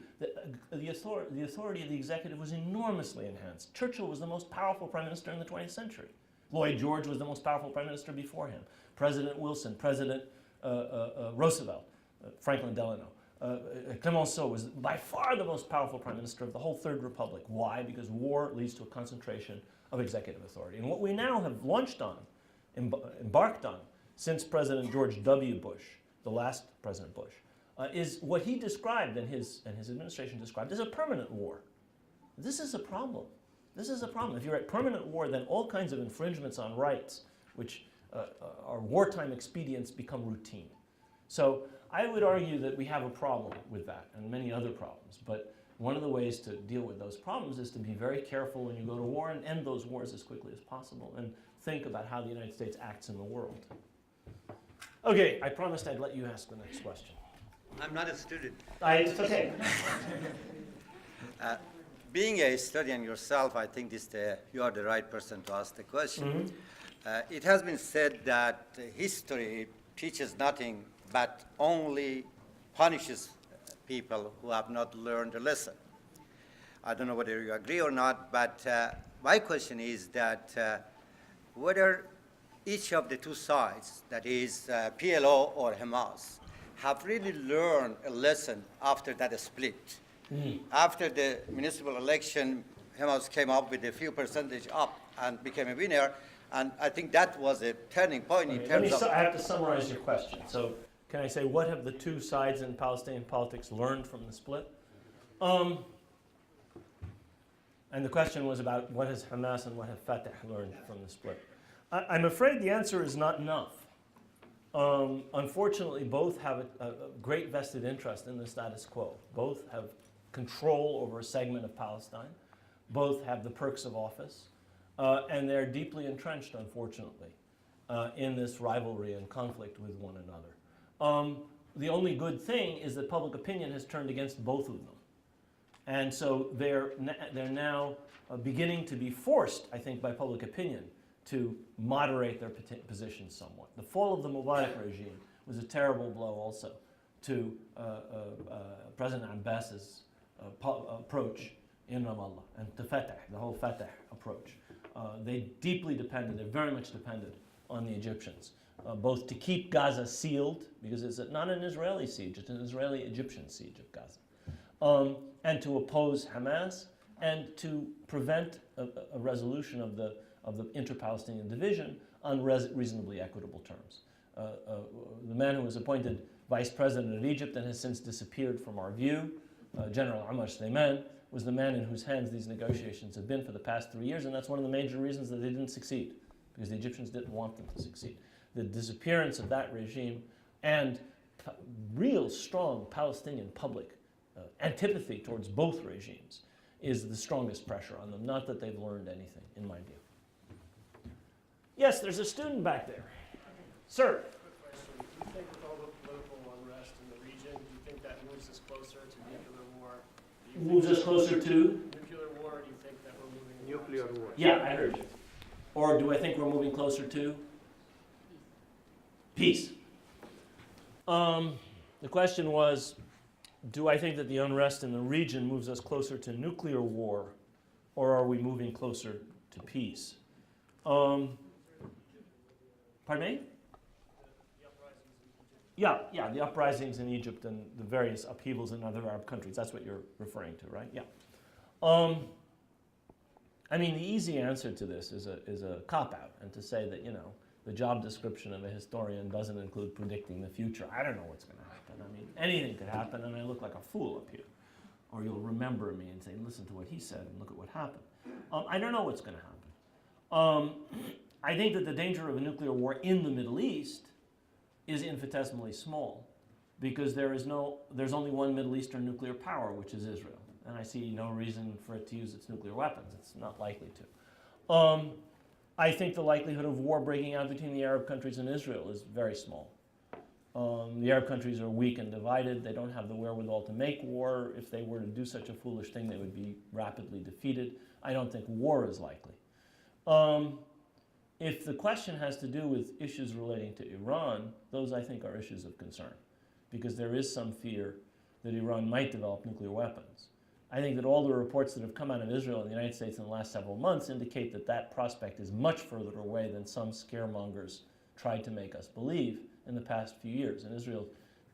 the authority of the executive was enormously enhanced. Churchill was the most powerful prime minister in the 20th century. Lloyd George was the most powerful prime minister before him. President Wilson, President Roosevelt, Franklin Delano, Clemenceau was by far the most powerful prime minister of the whole Third Republic. Why? Because war leads to a concentration of executive authority. And what we now have launched on, embarked on, since President George W. Bush, the last President Bush, is what he described and his administration described as a permanent war. This is a problem. This is a problem. If you're at permanent war, then all kinds of infringements on rights, which are wartime expedients, become routine. So I would argue that we have a problem with that and many other problems. But one of the ways to deal with those problems is to be very careful when you go to war and end those wars as quickly as possible and think about how the United States acts in the world. Okay, I promised I'd let you ask the next question. I'm not a student. It's okay. Being a historian yourself, I think you are the right person to ask the question. Mm-hmm. It has been said that history teaches nothing but only punishes people who have not learned a lesson. I don't know whether you agree or not, but my question is that whether each of the two sides, that is PLO or Hamas, have really learned a lesson after that split. Mm. After the municipal election, Hamas came up with a few percentage up and became a winner, and I think that was a turning point in terms of... I have to summarize your question. So can I say, what have the two sides in Palestinian politics learned from the split? And the question was about what has Hamas and what have Fatah learned from the split. I'm afraid the answer is not enough. Unfortunately, both have a great vested interest in the status quo. Both have control over a segment of Palestine. Both have the perks of office. And they're deeply entrenched, unfortunately, in this rivalry and conflict with one another. The only good thing is that public opinion has turned against both of them. And so they're now beginning to be forced, I think, by public opinion to moderate their positions somewhat. The fall of the Mubarak regime was a terrible blow also to President Abbas's approach in Ramallah and to Fatah, the whole Fatah approach. They deeply depended, they're very much dependent on the Egyptians, both to keep Gaza sealed, because it's not an Israeli siege, it's an Israeli-Egyptian siege of Gaza, and to oppose Hamas, and to prevent a resolution of the inter-Palestinian division on reasonably equitable terms. the man who was appointed vice president of Egypt and has since disappeared from our view, General Omar Suleiman, was the man in whose hands these negotiations have been for the past 3 years, and that's one of the major reasons that they didn't succeed, because the Egyptians didn't want them to succeed. The disappearance of that regime and real strong Palestinian public antipathy towards both regimes is the strongest pressure on them, not that they've learned anything, in my view. Yes, there's a student back there. Sir? Quick question. Do you think with all the political unrest in the region, do you think that moves us closer to nuclear war? Do you Moves think us closer to? nuclear war, or do you think that we're moving in the Nuclear opposite war. Yeah, I heard you. Or do I think we're moving closer to? Peace. The question was, do I think that the unrest in the region moves us closer to nuclear war, or are we moving closer to peace? Pardon me? Yeah, the uprisings in Egypt and the various upheavals in other Arab countries. That's what you're referring to, right? Yeah. I mean, the easy answer to this is a cop-out, and to say that, you know, the job description of a historian doesn't include predicting the future. I don't know what's going to happen. I mean, anything could happen, and I look like a fool up here. Or you'll remember me and say, listen to what he said and look at what happened. I don't know what's going to happen. I think that the danger of a nuclear war in the Middle East is infinitesimally small, because there's only one Middle Eastern nuclear power, which is Israel. And I see no reason for it to use its nuclear weapons. It's not likely to. I think the likelihood of war breaking out between the Arab countries and Israel is very small. The Arab countries are weak and divided. They don't have the wherewithal to make war. If they were to do such a foolish thing, they would be rapidly defeated. I don't think war is likely. If the question has to do with issues relating to Iran, those I think are issues of concern, because there is some fear that Iran might develop nuclear weapons. I think that all the reports that have come out of Israel and the United States in the last several months indicate that that prospect is much further away than some scaremongers tried to make us believe in the past few years. And Israel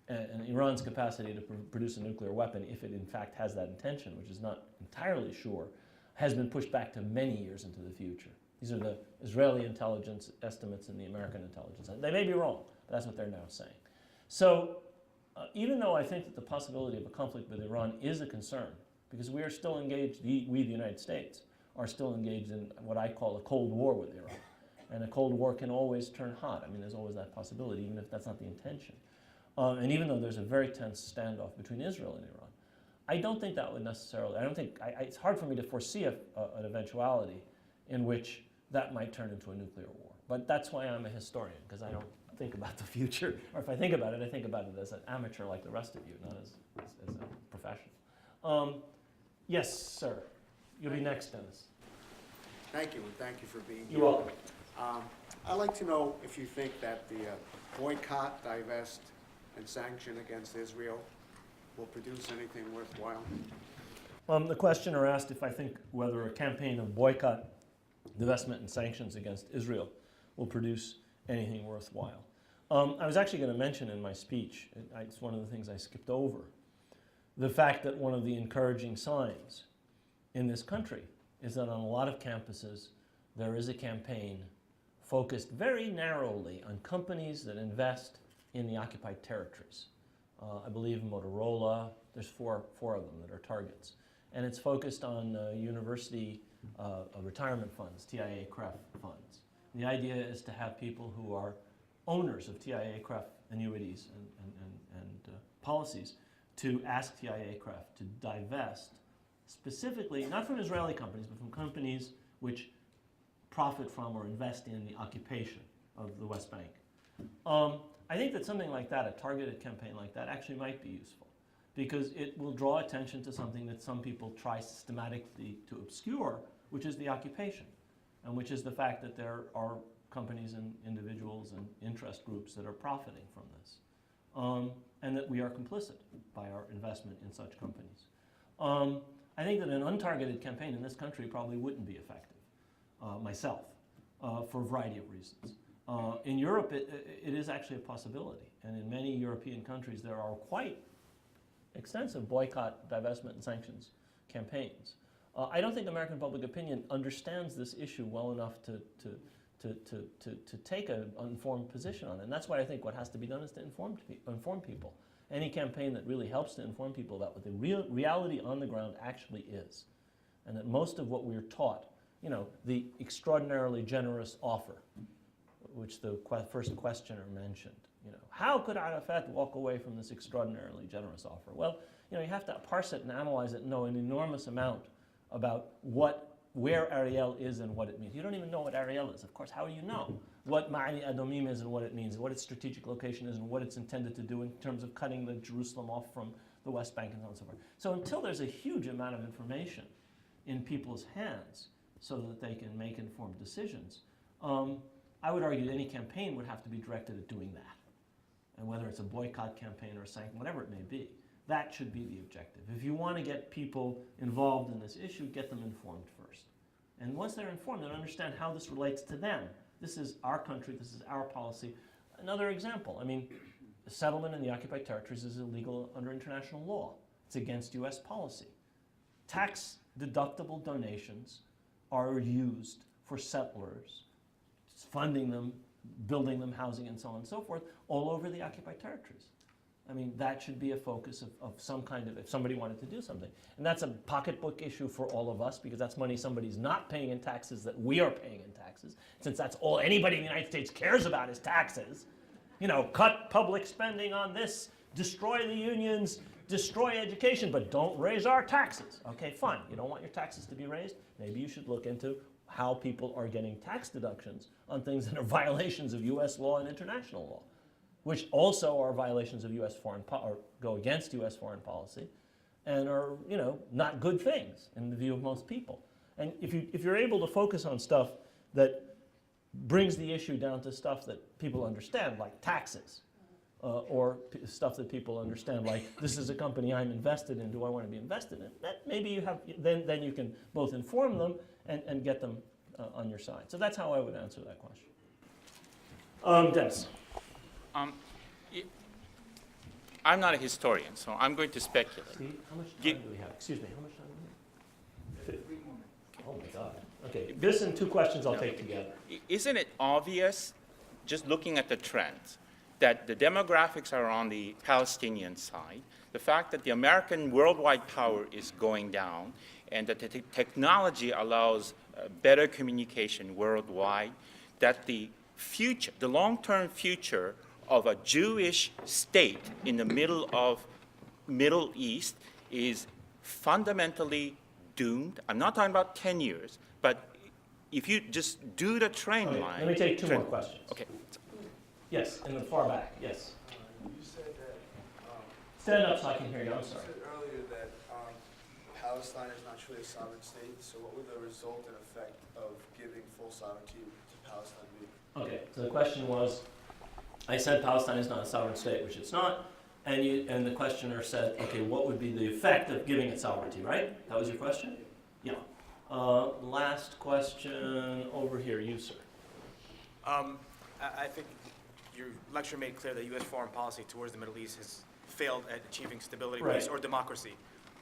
and Iran's capacity to produce a nuclear weapon, if it in fact has that intention, which is not entirely sure, has been pushed back to many years into the future. These are the Israeli intelligence estimates and the American intelligence. They may be wrong, but that's what they're now saying. So even though I think that the possibility of a conflict with Iran is a concern, because we are still engaged, we, the United States, are still engaged in what I call a Cold War with Iran. And a Cold War can always turn hot. I mean, there's always that possibility, even if that's not the intention. And even though there's a very tense standoff between Israel and Iran, I don't think that would necessarily, it's hard for me to foresee an eventuality in which that might turn into a nuclear war. But that's why I'm a historian, because I don't think about the future. Or if I think about it, I think about it as an amateur like the rest of you, not as a professional. Yes, sir. You'll be next, Dennis. Thank you, and thank you for being You're here. welcome. I'd like to know if you think that the boycott, divest, and sanction against Israel will produce anything worthwhile. The questioner asked if I think whether a campaign of boycott, divestment, and sanctions against Israel will produce anything worthwhile. I was actually going to mention in my speech, it's one of the things I skipped over, the fact that one of the encouraging signs in this country is that on a lot of campuses there is a campaign focused very narrowly on companies that invest in the occupied territories. I believe Motorola, there's four of them that are targets. And it's focused on university retirement funds, TIA-CREF funds. And the idea is to have people who are owners of TIA-CREF annuities and policies to ask TIA-CREF to divest specifically, not from Israeli companies, but from companies which profit from or invest in the occupation of the West Bank. I think that something like that, a targeted campaign like that, actually might be useful, because it will draw attention to something that some people try systematically to obscure, which is the occupation, and which is the fact that there are companies and individuals and interest groups that are profiting from this, and that we are complicit by our investment in such companies. I think that an untargeted campaign in this country probably wouldn't be effective, myself, for a variety of reasons. In Europe, it is actually a possibility, and in many European countries there are quite extensive boycott, divestment, and sanctions campaigns. I don't think American public opinion understands this issue well enough to to take an informed position on it. And that's why I think what has to be done is to inform people. Any campaign that really helps to inform people about what the reality on the ground actually is. And that most of what we're taught, you know, the extraordinarily generous offer, which the first questioner mentioned, you know, how could Arafat walk away from this extraordinarily generous offer? Well, you know, you have to parse it and analyze it and know an enormous amount about where Ariel is and what it means. You don't even know what Ariel is. Of course, how do you know what Ma'ani Adomim is and what it means, and what its strategic location is and what it's intended to do in terms of cutting the Jerusalem off from the West Bank and so on and so forth. So until there's a huge amount of information in people's hands so that they can make informed decisions, I would argue that any campaign would have to be directed at doing that. And whether it's a boycott campaign or a sanction, whatever it may be, that should be the objective. If you want to get people involved in this issue, get them informed first. And once they're informed, they'll understand how this relates to them. This is our country, this is our policy. Another example, I mean, settlement in the occupied territories is illegal under international law. It's against US policy. Tax deductible donations are used for settlers, funding them, building them, housing, and so on and so forth, all over the occupied territories. I mean, that should be a focus of some kind of, if somebody wanted to do something. And that's a pocketbook issue for all of us, because that's money somebody's not paying in taxes that we are paying in taxes. Since that's all anybody in the United States cares about is taxes. You know, cut public spending on this, destroy the unions, destroy education, but don't raise our taxes. Okay, fine. You don't want your taxes to be raised? Maybe you should look into how people are getting tax deductions on things that are violations of US law and international law, which also are violations of US foreign or go against US foreign policy and are, you know, not good things in the view of most people. And if you're able to focus on stuff that brings the issue down to stuff that people understand, like taxes, or stuff that people understand, like this is a company I'm invested in, do I want to be invested in? That maybe you have, then you can both inform them and get them on your side. So that's how I would answer that question. Dennis. I'm not a historian, so I'm going to speculate. Steve, how much time do we have? Excuse me, how much time do we have? 3 more minutes. Oh my God. Okay, this and 2 questions I'll take together. Isn't it obvious, just looking at the trends, that the demographics are on the Palestinian side, the fact that the American worldwide power is going down, and that the technology allows better communication worldwide, that the future, the long-term future of a Jewish state in the middle of Middle East is fundamentally doomed? I'm not talking about 10 years, but if you just do the train line. Let me take 2 more questions. Okay. Yes, in the far back, yes. You said that. Stand up so I can hear you, I'm sorry. You said earlier that Palestine is not truly a sovereign state, so what would the resultant effect of giving full sovereignty to Palestine be? Okay, so the question was, I said Palestine is not a sovereign state, which it's not, and the questioner said, okay, what would be the effect of giving it sovereignty, right? That was your question? Yeah. Last question over here, you, sir. I think your lecture made clear that U.S. foreign policy towards the Middle East has failed at achieving stability, Right. peace, or democracy.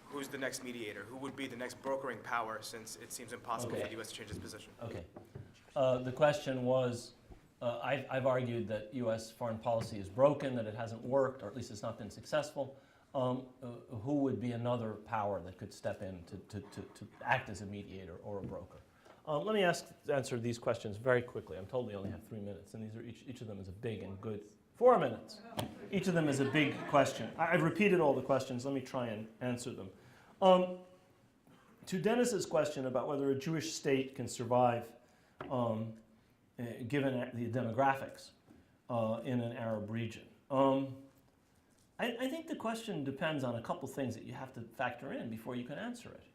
Who's the next mediator? Who would be the next brokering power, since it seems impossible for the U.S. to change its position? Okay. The question was, I've argued that U.S. foreign policy is broken, that it hasn't worked, or at least it's not been successful. Who would be another power that could step in to act as a mediator or a broker? Let me answer these questions very quickly. I'm told we only have 3 minutes, and these are each of them is a big and good 4 minutes. Each of them is a big question. I've repeated all the questions. Let me try and answer them. To Dennis's question about whether a Jewish state can survive given the demographics in an Arab region. I think the question depends on a couple things that you have to factor in before you can answer it.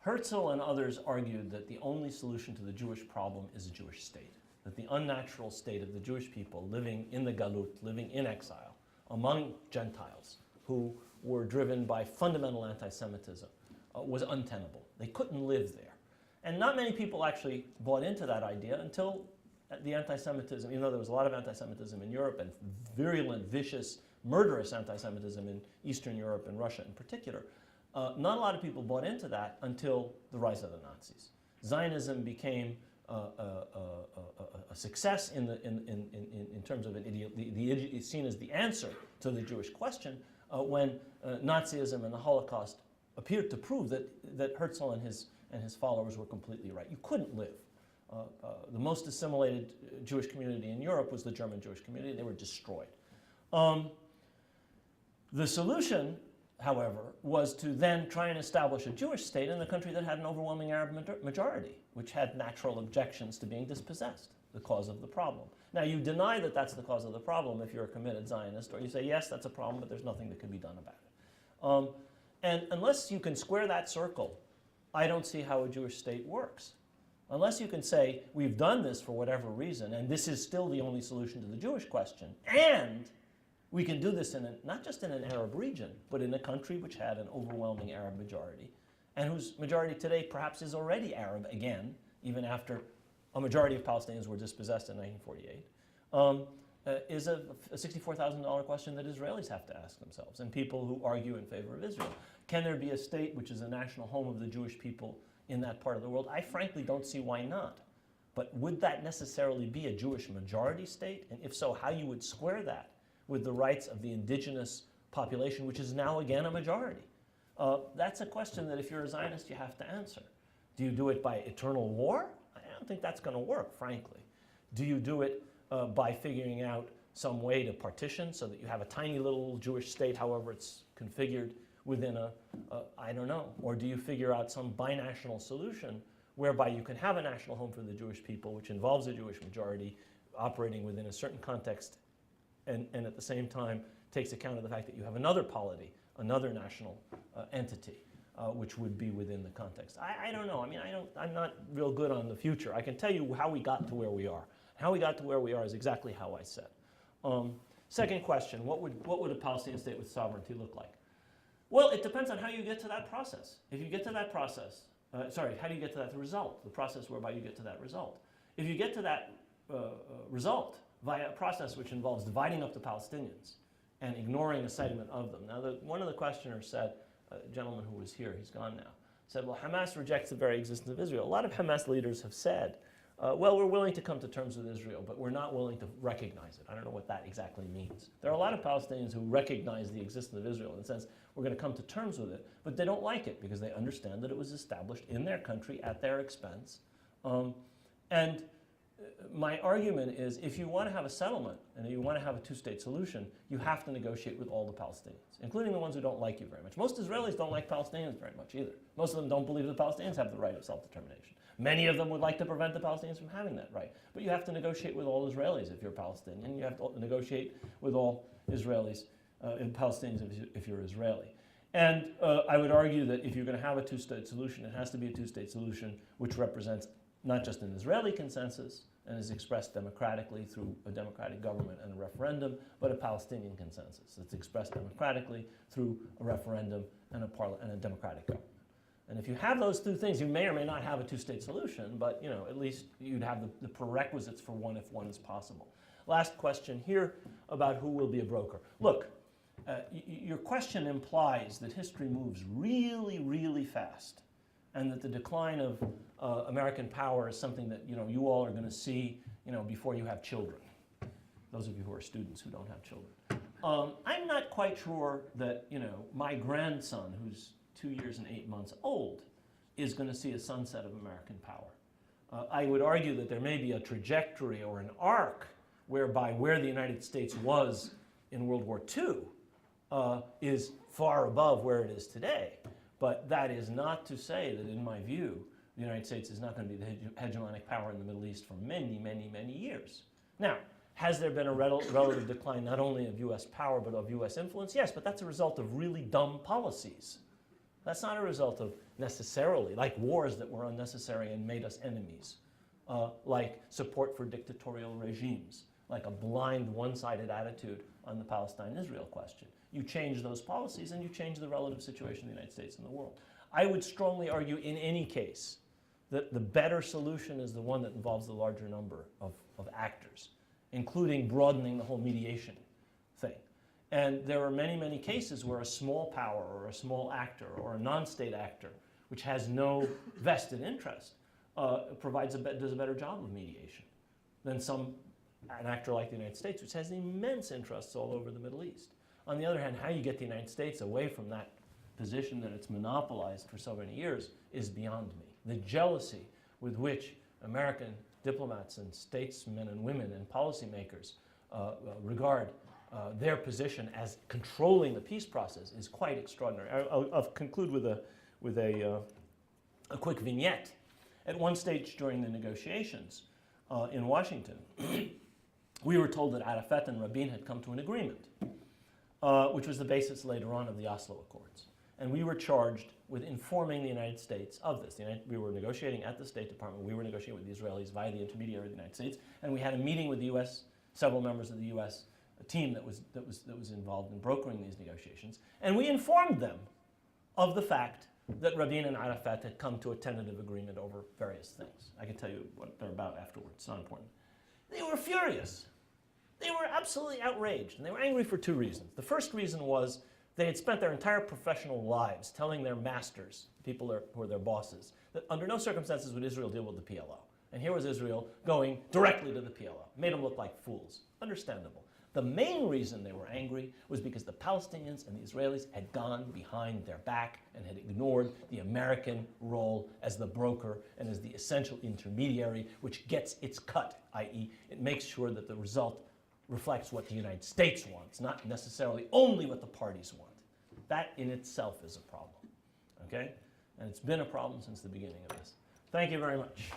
Herzl and others argued that the only solution to the Jewish problem is a Jewish state, that the unnatural state of the Jewish people living in the Galut, living in exile, among Gentiles who were driven by fundamental anti-Semitism, was untenable. They couldn't live there. And not many people actually bought into that idea until the anti-Semitism, even though there was a lot of anti-Semitism in Europe and virulent, vicious, murderous anti-Semitism in Eastern Europe and Russia in particular, not a lot of people bought into that until the rise of the Nazis. Zionism became a success in terms of it's seen as the answer to the Jewish question when Nazism and the Holocaust appeared to prove that Herzl and his followers were completely right. You couldn't live. The most assimilated Jewish community in Europe was the German Jewish community. They were destroyed. The solution, however, was to then try and establish a Jewish state in a country that had an overwhelming Arab majority, which had natural objections to being dispossessed, the cause of the problem. Now, you deny that that's the cause of the problem if you're a committed Zionist, or you say, yes, that's a problem, but there's nothing that can be done about it. And unless you can square that circle, I don't see how a Jewish state works. Unless you can say, we've done this for whatever reason, and this is still the only solution to the Jewish question, and we can do this not just in an Arab region, but in a country which had an overwhelming Arab majority, and whose majority today perhaps is already Arab again, even after a majority of Palestinians were dispossessed in 1948, is a $64,000 question that Israelis have to ask themselves, and people who argue in favor of Israel. Can there be a state which is a national home of the Jewish people in that part of the world? I frankly don't see why not. But would that necessarily be a Jewish majority state? And if so, how you would square that with the rights of the indigenous population, which is now again a majority? That's a question that if you're a Zionist, you have to answer. Do you do it by eternal war? I don't think that's going to work, frankly. Do you do it by figuring out some way to partition so that you have a tiny little Jewish state, however it's configured, within I don't know, or do you figure out some binational solution whereby you can have a national home for the Jewish people, which involves a Jewish majority operating within a certain context, and at the same time takes account of the fact that you have another polity, another national entity, which would be within the context. I don't know. I mean, I'm not real good on the future. I can tell you how we got to where we are. How we got to where we are is exactly how I said. Second question, what would a Palestinian state with sovereignty look like? Well, it depends on how you get to that process. If you get to that process, how do you get to that result, the process whereby you get to that result? If you get to that result via a process which involves dividing up the Palestinians and ignoring a segment of them. Now, one of the questioners said, a gentleman who was here, he's gone now, said, well, Hamas rejects the very existence of Israel. A lot of Hamas leaders have said, well, we're willing to come to terms with Israel, but we're not willing to recognize it. I don't know what that exactly means. There are a lot of Palestinians who recognize the existence of Israel in the sense we're going to come to terms with it, but they don't like it because they understand that it was established in their country at their expense. And my argument is if you want to have a settlement and you want to have a two-state solution, you have to negotiate with all the Palestinians, including the ones who don't like you very much. Most Israelis don't like Palestinians very much either. Most of them don't believe the Palestinians have the right of self-determination. Many of them would like to prevent the Palestinians from having that right. But you have to negotiate with all Israelis if you're Palestinian. You have to negotiate with all Israelis and Palestinians if you're Israeli. And I would argue that if you're going to have a two-state solution, it has to be a two-state solution which represents not just an Israeli consensus and is expressed democratically through a democratic government and a referendum, but a Palestinian consensus that's expressed democratically through a referendum and a democratic government. And if you have those two things, you may or may not have a two-state solution, but at least you'd have the prerequisites for one if one is possible. Last question here about who will be a broker. Look, your question implies that history moves really, really fast, and that the decline of American power is something that you all are going to see before you have children. Those of you who are students who don't have children. I'm not quite sure that my grandson, who's 2 years and 8 months old, is going to see a sunset of American power. I would argue that there may be a trajectory or an arc whereby where the United States was in World War II is far above where it is today. But that is not to say that, in my view, the United States is not going to be the hegemonic power in the Middle East for many, many, many years. Now, has there been a relative decline not only of U.S. power but of U.S. influence? Yes, but that's a result of really dumb policies. That's not a result of necessarily, like wars that were unnecessary and made us enemies, like support for dictatorial regimes, like a blind, one-sided attitude on the Palestine-Israel question. You change those policies and you change the relative situation of the United States in the world. I would strongly argue in any case that the better solution is the one that involves the larger number of actors, including broadening the whole mediation thing. And there are many, many cases where a small power or a small actor or a non-state actor, which has no vested interest, does a better job of mediation than an actor like the United States, which has immense interests all over the Middle East. On the other hand, how you get the United States away from that position that it's monopolized for so many years is beyond me. The jealousy with which American diplomats and statesmen and women and policymakers regard their position as controlling the peace process is quite extraordinary. I'll conclude with a quick vignette. At one stage during the negotiations in Washington, we were told that Arafat and Rabin had come to an agreement, which was the basis later on of the Oslo Accords. And we were charged with informing the United States of this. We were negotiating at the State Department. We were negotiating with the Israelis via the intermediary of the United States. And we had a meeting with the U.S., several members of the U.S. team that was involved in brokering these negotiations. And we informed them of the fact that Rabin and Arafat had come to a tentative agreement over various things. I can tell you what they're about afterwards. It's not important. They were furious. They were absolutely outraged. And they were angry for two reasons. The first reason was they had spent their entire professional lives telling their masters, people who are their bosses, that under no circumstances would Israel deal with the PLO. And here was Israel going directly to the PLO. Made them look like fools. Understandable. The main reason they were angry was because the Palestinians and the Israelis had gone behind their back and had ignored the American role as the broker and as the essential intermediary, which gets its cut, i.e., it makes sure that the result reflects what the United States wants, not necessarily only what the parties want. That in itself is a problem, okay? And it's been a problem since the beginning of this. Thank you very much.